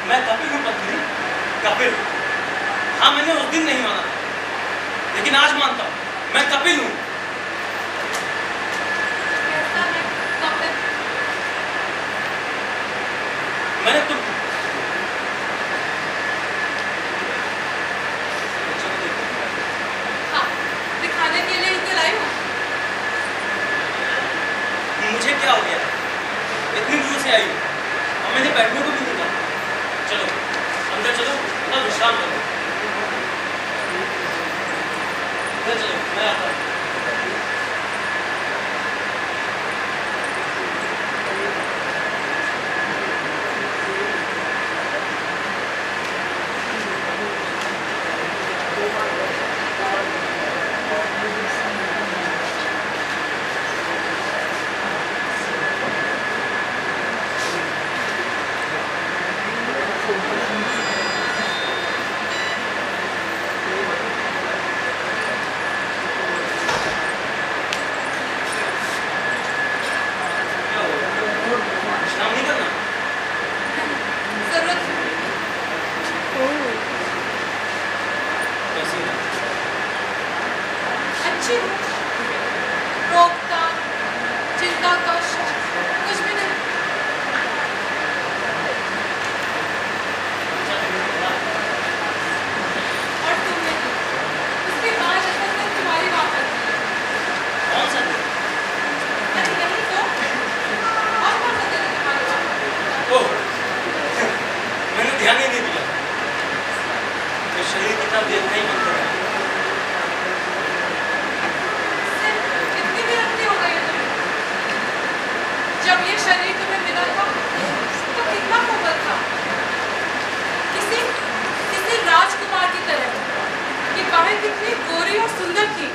मैं कपिल हूँ पत्नी, कपिल। हाँ, मैंने उस दिन नहीं माना था, लेकिन आज मानता हूँ, मैं कपिल हूँ। कैसा है कपिल? मैंने तुम हाँ, दिखाने के लिए इसे लाई हूँ। मुझे क्या हो गया? इतनी दूर से आई हूँ और मुझे बैठने को भी नहीं कहा। चलो अंदर चलो, थोड़ा विश्राम करो। अंदर चलो, मैं आता हूँ। क्या हुआ? विश्राम नहीं करना? जरूरत कैसी है? अच्छी हूँ। रोकथाम, चिंता, कष्ट कुछ भी नहीं। और तुमने उसके बाद ऐसा सिर्फ तुम्हारी बात करती है। कौन सा दिन? अरे नहीं तो और कौन सा दिन है तुम्हारी बात करती है? ओह, मैंने ध्यान ही नहीं दिया। तो शरीर की तरफ देखना ही बंद कर दिया। सिर्फ कितनी भी रखती हो गई है तुम्हें? जब ये शरीर तुम्हें मिला था तो कितना कोमल था, किसी किसी राजकुमार की तरह। ये बाहें कितनी गोरी और सुंदर थी।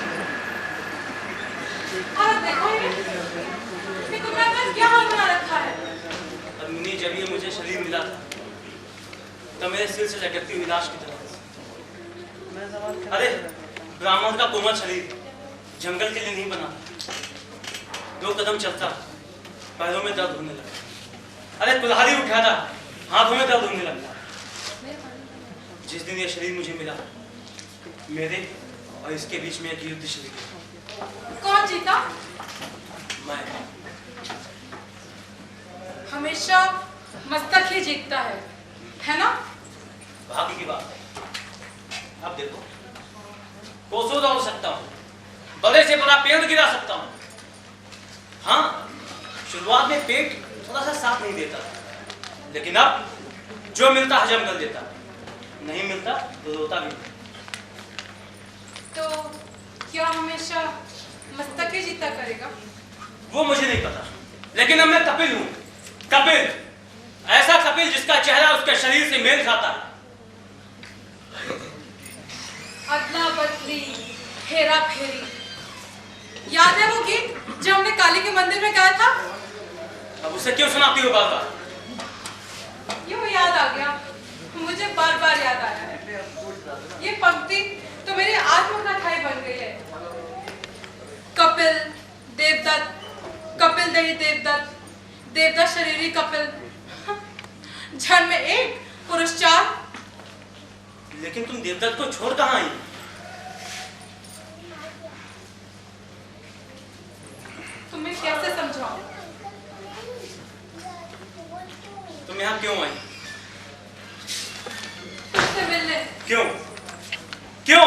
और अब देखो ये तुमने अपना क्या हाल बना रखा है। अग्नि, जब ये मुझे शरीर मिला था तब मेरे सिर से लटकती हुई लाश की तरह। अरे, ब्राह्मण का कोमल शरीर जंगल के लिए नहीं बना। 2 कदम चलता, पैरों में दर्द होने लगा। अरे, कुल्हाड़ी उठाता, हाथों में दर्द होने लगा। जिस दिन ये शरीर मुझे मिला, मेरे और इसके बीच में एक युद्ध शुरू हुआ। कौन जीता? मैं। हमेशा मस्तक ही जीतता है ना? भाग्य की बात है। अब देखो, कोसों दौड़ सकता हूँ, बड़े से बड़ा पेड़ गिरा सकता हूँ। हाँ, शुरुआत में पेट थोड़ा सा साथ नहीं देता, लेकिन अब जो मिलता हजम कर लेता, नहीं मिलता तो रोता भी नहीं। तो क्या हमेशा मस्तक ही जीता करेगा? वो मुझे नहीं पता, लेकिन अब मैं कपिल हूँ। कपिल, ऐसा कपिल जिसका चेहरा उसके शरीर से मेल खाता है। अदला बदली, हेरा फेरी, याद है वो गीत जो हमने काली के मंदिर में गाया था? अब उसे क्यों सुनाती हो बार बार? यूं याद आ गया, मुझे बार बार याद आया। ये पंक्ति तो मेरी आत्मकथाई बन गई है। कपिल देवदत्त, कपिल देही देवदत्त, देवदत्त शरीरी कपिल, क्षण में एक पुरुष 4। लेकिन तुम देवदत्त को छोड़ कहाँ आई? तुम्हें कैसे समझाऊं? तुम यहाँ क्यों आई? तुमसे मिलने। क्यों? क्यों?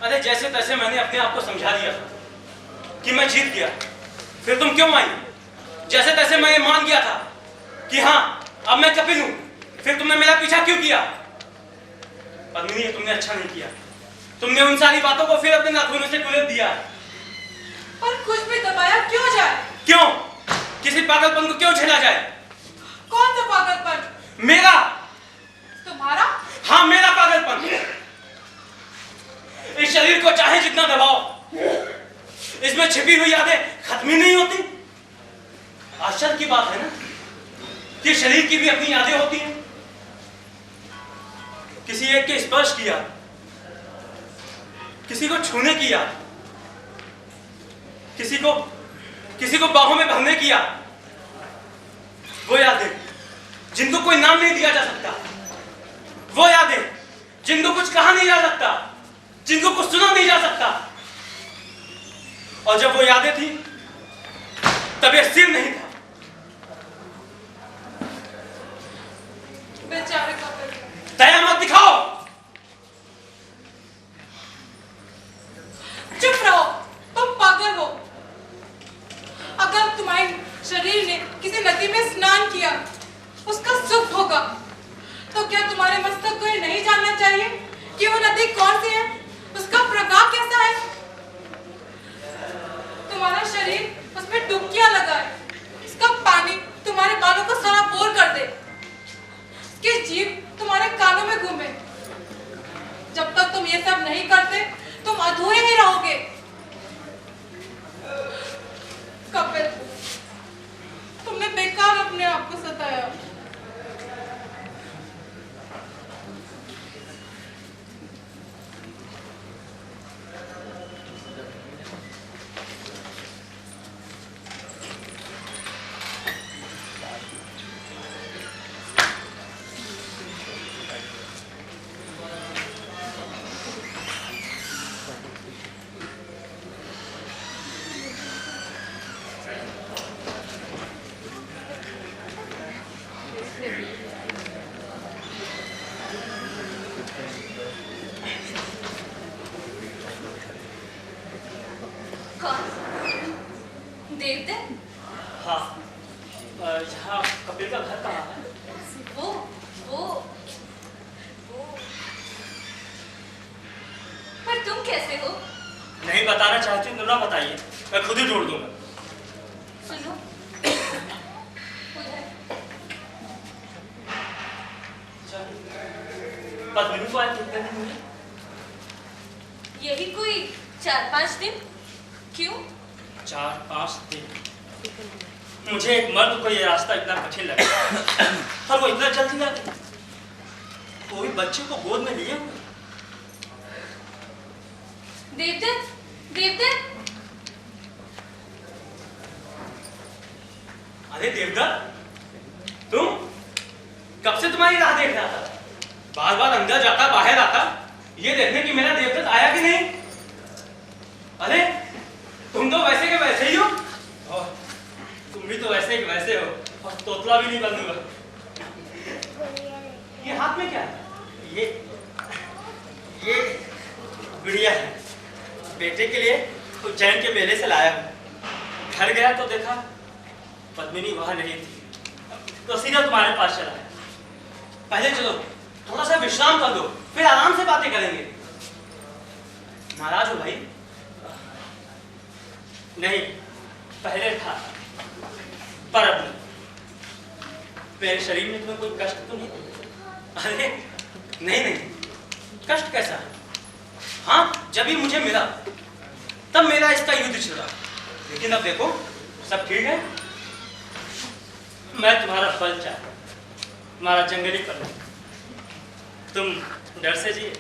अरे, जैसे तैसे मैंने अपने आप को समझा दिया था कि मैं जीत गया। फिर तुम क्यों आई? जैसे तैसे मैं ये मान गया था कि हाँ, अब मैं कपिल हूं। फिर तुमने मेरा पीछा क्यों किया? पद्मिनी, तुमने अच्छा नहीं किया। तुमने उन सारी बातों को फिर अपने नाखूनों से कुरेद दिया। पर कुछ भी दबाया क्यों जाए? क्यों? किसी पागलपन को क्यों झेला जाए? कौन सा पागलपन? मेरा। तुम्हारा? हाँ, मेरा पागलपन। इस शरीर को चाहे जितना दबाओ, इसमें छिपी हुई यादें खत्म ही नहीं होती। आश्चर्य की बात है ना कि शरीर की भी अपनी यादें होती हैं। किसी एक के स्पर्श किया, किसी को छूने की याद, किसी को बाहों में भरने की याद, वो यादें जिनको कोई नाम नहीं दिया जा सकता, वो यादें जिनको कुछ कहा नहीं जा सकता, जिनको कुछ सुना नहीं जा सकता। और जब वो यादें थी तब ये सिर नहीं था। बेचारे कपिल, दया मत दिखाओ। चुप रहो, तुम पागल हो। अगर तुम्हारे शरीर ने किसी नदी में स्नान किया, उसका सुख होगा, तो क्या तुम्हारे मस्तक को ये नहीं जानना चाहिए कि वो नदी कौन सी है, उसका प्रवाह कैसा है? तुम्हारा शरीर उसमें डुबकियां लगाए, इसका पानी तुम्हारे बालों को सराबोर कर दे, इसकी जीभ तुम्हारे कानों में घूमे। जब तक तुम ये सब नहीं करते, तुम अधूरे ही रहोगे। कपिल, तुमने बेकार अपने आप को सताया। देवदत्त? हाँ, यहाँ कपिल का घर कहाँ है? वो पर तुम कैसे हो? नहीं बताना चाहती हूँ तो ना बताइए, मैं खुद ही ढूंढ दूंगा। सुनो, उधर पद्मिनी को आज कितने दिन हुए? यही कोई 4-5 दिन। क्यों? 4-5 दिन। मुझे एक मर्द को ये रास्ता इतना कठिन लगा और वो इतना जल्दी आ गई, वो भी बच्चे को गोद में लिए हुए। देवदत्त, अरे देवदत्त, तुम? कब से तुम्हारी राह देख रहा था। बार बार अंदर जाता बाहर आता, ये देखने कि मेरा देवदत्त आया कि नहीं। अरे तुम तो वैसे के वैसे ही हो, और तुम भी तो वैसे के वैसे हो, और तोतला भी नहीं बनूंगा। ये हाथ में क्या है? ये गुड़िया है, बेटे के लिए उज्जैन के मेले से लाया हूँ। घर गया तो देखा पद्मिनी वहां नहीं थी, तो सीधा तुम्हारे पास चला है। पहले चलो थोड़ा सा विश्राम कर लो, फिर आराम से बातें करेंगे। नाराज हो भाई? नहीं, पहले था, पर अब नहीं। मेरे शरीर में तुम्हें कोई कष्ट तो नहीं? अरे नहीं, कष्ट कैसा है? हाँ, जब ही मुझे मिला तब मेरा इसका युद्ध छिड़ा, लेकिन अब देखो सब ठीक है। मैं तुम्हारा फल चाहता, तुम्हारा जंगली फल। तुम डर से जिए,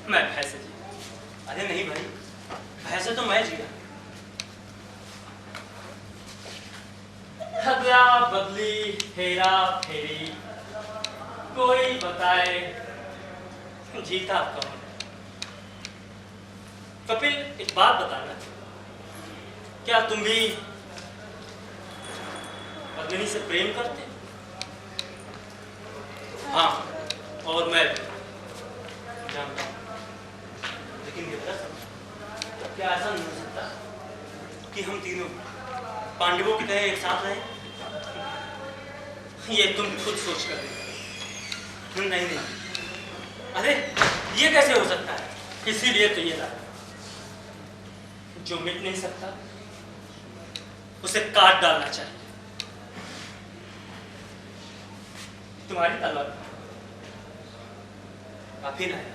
मैं भय से जिया। अरे नहीं भाई, भय से तो मैं जिया। हदरा बदली हेरा फेरी, कोई बताए जीता कौन? कपिल, एक बात बताना, क्या तुम भी पद्मिनी से प्रेम करते? हाँ, और मैं जानता हूँ, लेकिन क्या ऐसा नहीं हो सकता कि हम तीनों पांडवों की तरह एक साथ रहें? ये तुम खुद सोच कर नहीं, अरे ये कैसे हो सकता है? इसीलिए तो ये रहा, जो मिट नहीं सकता उसे काट डालना चाहिए। तुम्हारी तलवार काफी ना है।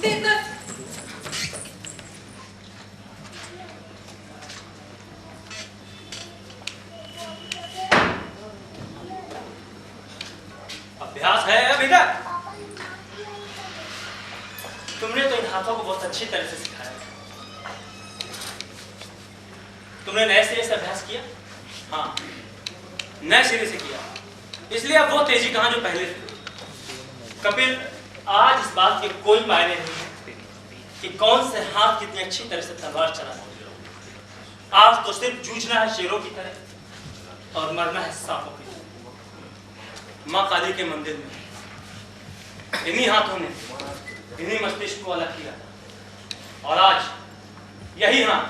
देवदत्त, अभ्यास है अभी तक? तुमने तो इन हाथों को बहुत अच्छी तरह से सिखाया। तुमने नए सिरे से अभ्यास किया? हाँ, नए सिरे से किया, इसलिए अब वो तेजी कहाँ जो पहले थी। कपिल, आज इस बात के कोई मायने नहीं है कि कौन से हाथ कितनी अच्छी तरह से तलवार चला सकते। आज तो सिर्फ जूझना है शेरों की तरह और मरना है सांपों की तरह। माँ काली के मंदिर में इन्हीं हाथों ने इन्हीं मस्तिष्क को अलग किया था, और आज यही हाथ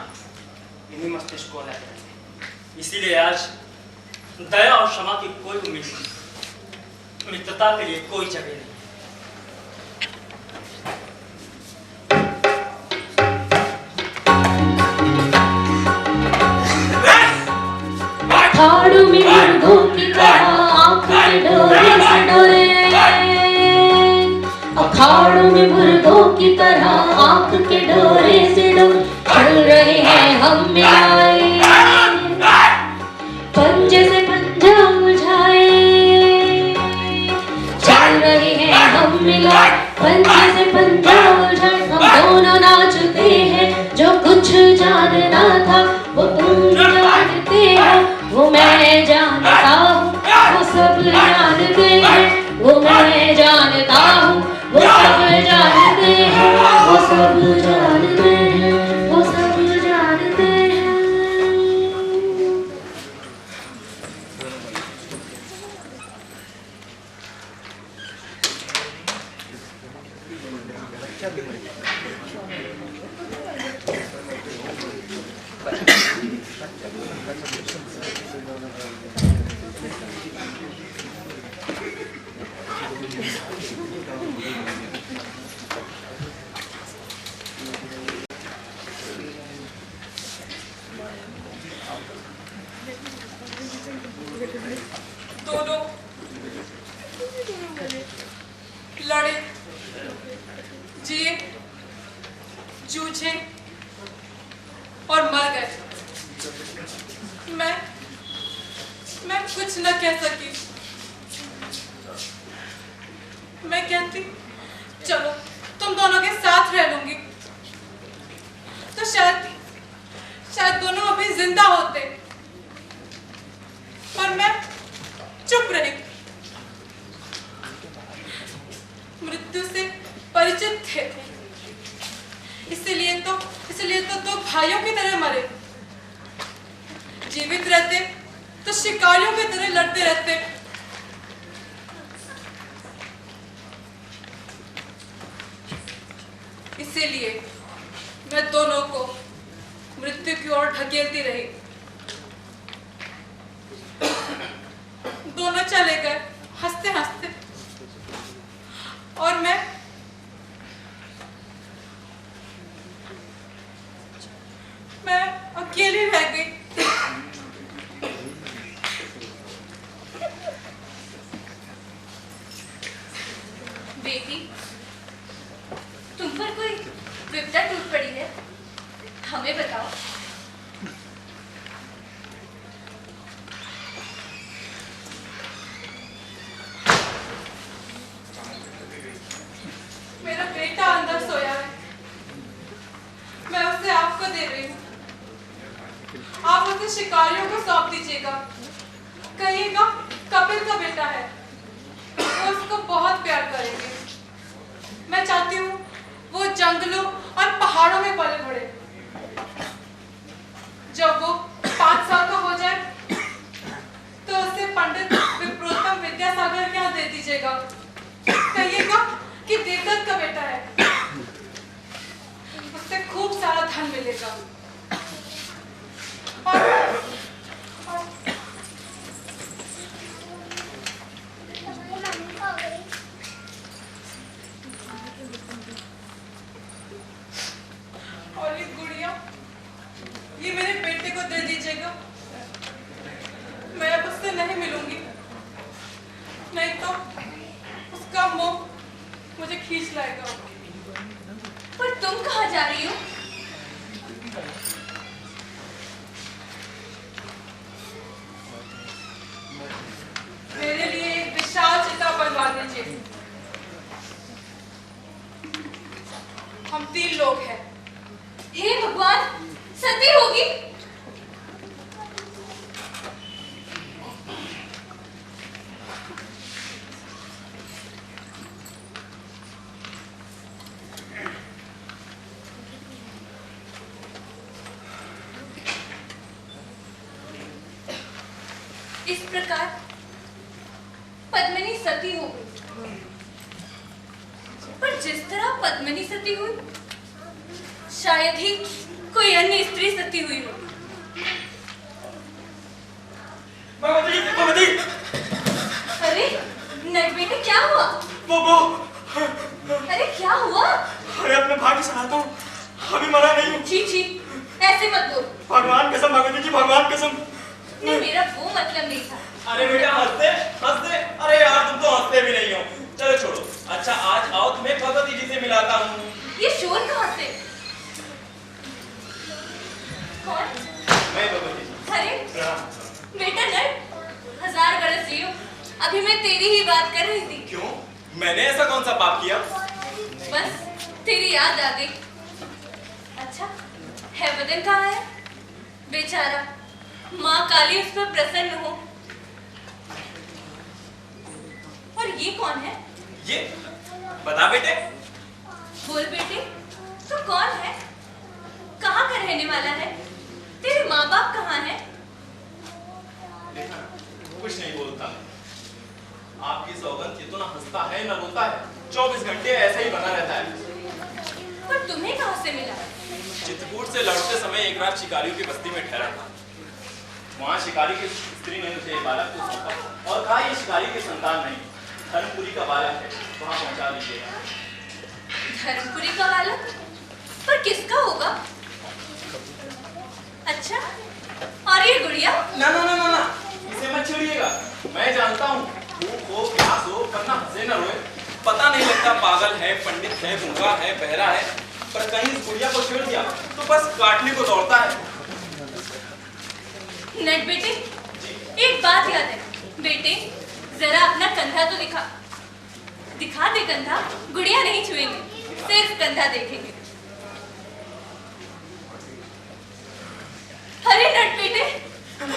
इन्हीं मस्तिष्क को अलग करेंगे। इसीलिए आज दया और क्षमा की कोई उम्मीद नहीं, मित्रता के लिए कोई जगह नहीं। अखाड़ों में मुर्गों की तरह आंख के डोरे से डोरे, अखाड़ों में मुर्गों की तरह आंख के डोरे से डोरे चल रहे हैं हम मिलाए, पंजे से पंजा उलझाए, चल रहे हैं हम मिलाए, पंजे से पंजा उलझाए। हम दोनों नाचते हैं, जो कुछ जानना था वो तुम जानते हो, वो मैं जानता हूँ, वो सब जानते हैं, वो मैं जानता हूँ, वो सब जानते हैं, वो सब जानते हैं, वो सब जानते हैं। दोनों लड़े, जिए, जूझे और मर गए। मैं कुछ न कह सकी। मैं कहती चलो तुम दोनों के साथ रह लूंगी, तो शायद दोनों अभी जिंदा होते, पर मैं चुप रही। मृत्यु से परिचित थे, इसलिए तो दो भाइयों की तरह मरे। जीवित रहते तो शिकारियों की तरह लड़ते रहते। इसीलिए मैं दोनों को मृत्यु की ओर ढकेलती रही। दोनों चले गए हंसते हंसते, और मैं अकेली रह गई। बेटी, तुम पर कोई विपदा टूट पड़ी है, हमें बताओ। मेरा बेटा अंदर सोया है, मैं उसे आपको दे रही हूँ। आप उसे शिकारियों को सौंप दीजिएगा, कहिएगा कपिल का बेटा है, वो उसको बहुत प्यार करेंगे। मैं चाहती हूँ वो जंगलों और पहाड़ों में पले बढ़े। जब वो 5 साल का हो जाए तो उसे पंडित विप्रोत्तम विद्यासागर के यहाँ दे दीजिएगा, कहिएगा कि देवदत्त का बेटा है, उससे खूब सारा धन मिलेगा। और ये गुड़िया, ये मेरे बेटे को दे दीजिएगा। मैं अब उससे नहीं मिलूंगी, नहीं तो उसका मोह मुझे खींच लाएगा। पर तुम कहाँ जा रही हो? मेरे लिए एक विशाल चिता बनवा दीजिए। हम 3 लोग हैं। हे भगवान, सती होगी। इस प्रकार पद्मिनी सती हो गई। पर जिस तरह पद्मिनी सती हुई, शायद ही कोई अन्य स्त्री सती हुई हो। भगवती भगवती, अरे नट बेटे, क्या हुआ? वो अरे क्या हुआ? अरे अपने भाग्य सुनाता हूँ, अभी मरा नहीं हूँ। छी छी, ऐसे मत बोल। भगवान कसम भगवती जी, भगवान कसम। नहीं, मेरा वो मतलब नहीं था। अरे बेटा हंसते हंसते, अरे यार तुम तो हंसते भी नहीं हो। चलो छोड़ो। अच्छा आज आओ तुम्हें भगवती जी से मिलाता हूँ। ये शोर कहाँ से? कौन? मैं भगवती जी। अरे प्रणाम। बेटा नट, 1000 बरस जियो। अभी मैं तेरी ही बात कर रही थी। क्यों? मैंने ऐसा कौन सा पाप किया? बस तेरी याद आ गई। अच्छा, हैवदन कहाँ है? बेचारा, माँ काली उस पर प्रसन्न हो। और ये कौन है? ये बता बेटे। बोल बेटे, तू कौन है? कहाँ का रहने वाला है? तेरे माँ बाप कहाँ हैं? देखा ना, कुछ नहीं बोलता। आपकी सौगंध ये तो ना हंसता है ना रोता है, 24 घंटे ऐसे ही बना रहता है। पर तुम्हें कहाँ से मिला? चित्रकूट से लौटते समय एक रात शिकारियों की बस्ती में ठहरा था। वहाँ शिकारी की स्त्री ने मुझे बालक को सौंपा और कहा ये शिकारी की संतान नहीं, धर्मपुरी का बालक है, वहाँ पहुँचा दीजिएगा। धर्मपुरी का बालक? पर किसका होगा? अच्छा, और ये गुड़िया? ना ना ना ना ना, इसे मत छेड़िएगा। मैं जानता हूँ भूख हो प्यास हो, वरना हंसे न रोए। पता नहीं लगता पागल है, पंडित है, गूंगा है, बहरा है, पर कहीं इस गुड़िया को छेड़ दिया तो बस काटने को दौड़ता है। नट बेटे, एक बात याद है। बेटे, जरा अपना कंधा तो दिखा। दिखा दे कंधा। गुड़िया नहीं छुएंगे, सिर्फ कंधा देखेंगे। अरे नट बेटे,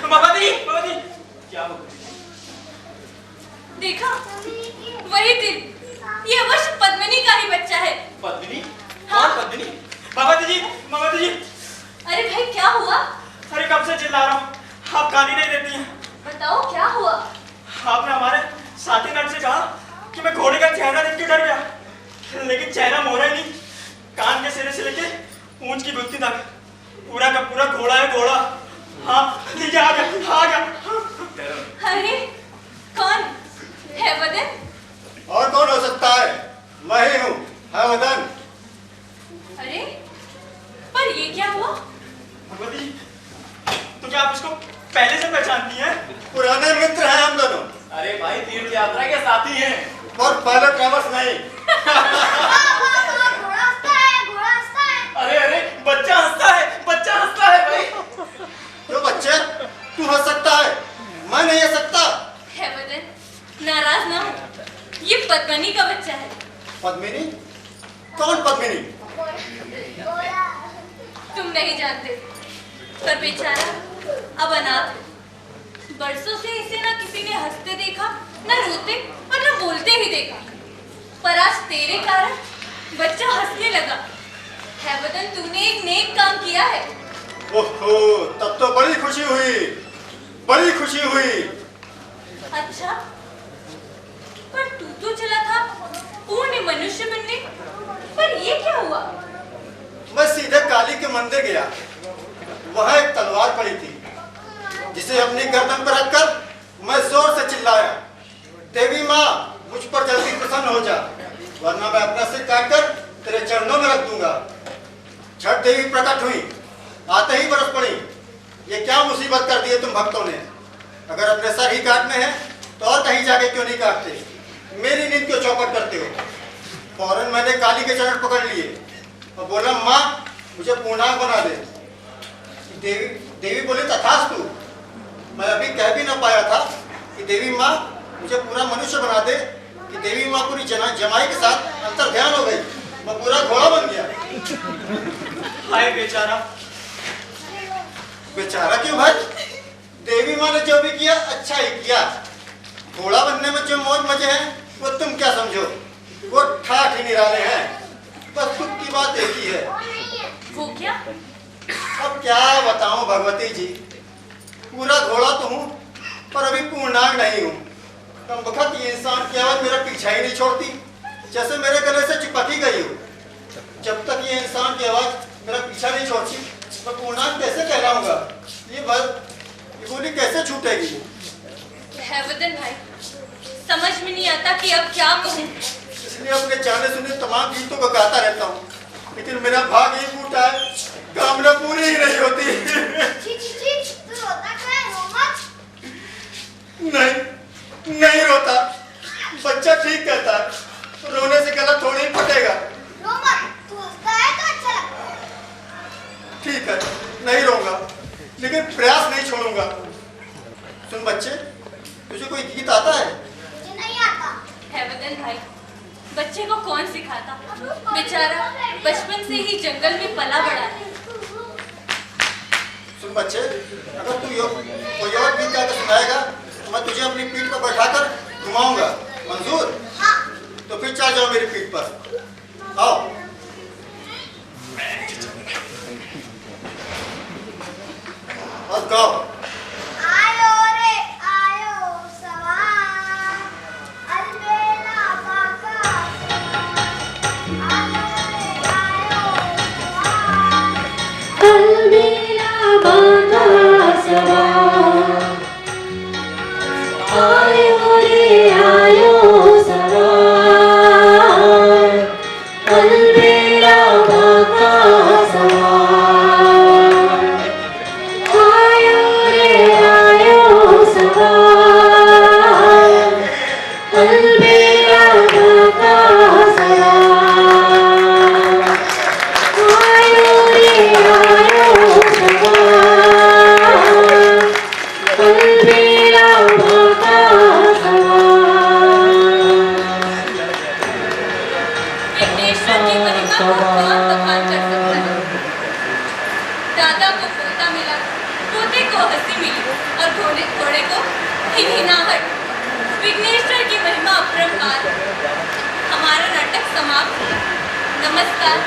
बाबा जी क्या हो? देखा? वही दिन, ये अवश्य पद्मिनी का ही बच्चा है। पद्मिनी? हाँ। कौन पद्मिनी? बाबा जी अरे भाई, क्या हुआ? अरे कब से चिल्ला रहा हूँ, आप गाली नहीं देती हैं। बताओ क्या हुआ? आपने हमारे साथी नट से कहा कि मैं घोड़े का चेहरा देख के डर गया, लेकिन चेहरा मोड़ा ही नहीं। कान के सिरे से लेके पूंछ की गुत्ती तक पूरा का पूरा घोड़ा है, घोड़ा। हाँ ठीक है, आ गया। अरे कौन है? वदन? और कौन हो सकता है? मैं ही हूँ, हैवदन। अरे पर ये क्या हुआ? भगवती, तो क्या आप इसको पहले से पहचानती हैं? पुराने मित्र हैं हम दोनों, अरे भाई तीर्थ यात्रा के साथी हैं। और पायलट ट्रैवल्स नहीं। अरे बच्चा हंसता है भाई। क्यों बच्चे, तू हंस सकता है, मैं नहीं हंस सकता। है वदन, नाराज ना हो, ये पद्मिनी का बच्चा है। पद्मिनी? कौन पद्मिनी? तुम नहीं जानते, पर बेचारा अब अनाथ है। बरसों से इसे ना किसी ने हंसते देखा, ना रोते और ना बोलते ही देखा। पर आज तेरे कारण बच्चा हंसने लगा। है वदन, तूने एक नेक काम किया है। ओहो, तब तो बड़ी खुशी हुई। अच्छा, पर तू तो चला था पूर्ण मनुष्य बनने, पर ये क्या हुआ? मैं सीधे काली के मंदिर गया, वहाँ एक तलवार पड़ी थी, जिसे अपनी गर्दन पर रखकर मैं जोर से चिल्लाया, देवी माँ मुझ पर जल्दी प्रसन्न हो जा, वरना मैं अपना सिर काटकर तेरे चरणों में रख दूंगा। छठ देवी प्रकट हुई, आते ही बरस पड़ी। ये क्या मुसीबत कर दी है तुम भक्तों ने? अगर अपने सर ही काटने हैं तो और कहीं जाके क्यों नहीं काटते? मेरी नींद क्यों चौपट करते हो? फौरन मैंने काली के चरण पकड़ लिए और बोला, माँ मुझे पूर्णांग बना दे। देवी बोली, तथास्तु। मैं अभी कह भी ना पाया था कि देवी माँ मुझे पूरा मनुष्य बना दे कि देवी माँ पूरी जमाई के साथ अंतर ध्यान हो गई, मैं पूरा घोड़ा बन गया। हाय बेचारा। बेचारा क्यों भाई? देवी माँ ने जो भी किया अच्छा ही किया। घोड़ा बनने में जो मौज मजे हैं वो तुम क्या समझो, वो ठाठ ही निराले हैं। बस दुख की बात एक ही है। वो क्या? अब क्या बताऊं भगवती जी, पूरा घोड़ा तो हूँ पर अभी पूर्णांग नहीं हूँ। कम वक्त ये इंसान की आवाज मेरा पीछा ही नहीं छोड़ती, जैसे मेरे गले से चिपकी गई हो। जब तक ये इंसान की आवाज मेरा पीछा नहीं छोड़ती, मैं पूर्णांग कैसे कहलाऊंगा? ये बोली कैसे छूटेगी? हैवदन भाई, समझ में नहीं आता कि अब क्या कहूँ। इसलिए अपने जाने सुने तमाम गीतों को गाता रहता हूँ, लेकिन मेरा भाग ही फूटा है, कामना पूरी ही नहीं होती। तू रोता क्यों है? रो मत। नहीं रोता, बच्चा ठीक कहता है, रोने से गला थोड़ी ही फटेगा। रो मत, तू हंसता है तो अच्छा लगता है। ठीक है, नहीं रोऊंगा, लेकिन प्रयास नहीं छोड़ूंगा। सुन बच्चे, तुझे कोई गीत आता है? मुझे नहीं आता। हैवदन भाई, बच्चे को कौन सिखाता? बेचारा बचपन से ही जंगल में पला बड़ा है। सुन बच्चे, अगर तू कोई और गीत गाकर सुनाएगा तो मैं तुझे अपनी पीठ पर बैठाकर घुमाऊंगा। मंजूर? हाँ। तो फिर चल जाओ मेरी पीठ पर। आओ। और गाओ। आयो रे आयो सवार, अलबेला बाका सवार। आयो रे आयो सवार, अलबेला बाका सवार। आयो रे आयो सवार, अलबेला बाका सवार। आयो रे आयो सवार, अलबेला बाका सवार। आयो रे आयो सवार, अलबेला बाका सवार। विघ्नेश्वर की महिमा को कौन बखान कर सकता है? दादा को पोता मिला, पोते को हंसी मिली और घोड़े को हिनहिनाहट। विघ्नेश्वर की महिमा अपरंपार। हमारा नाटक समाप्त। नमस्कार।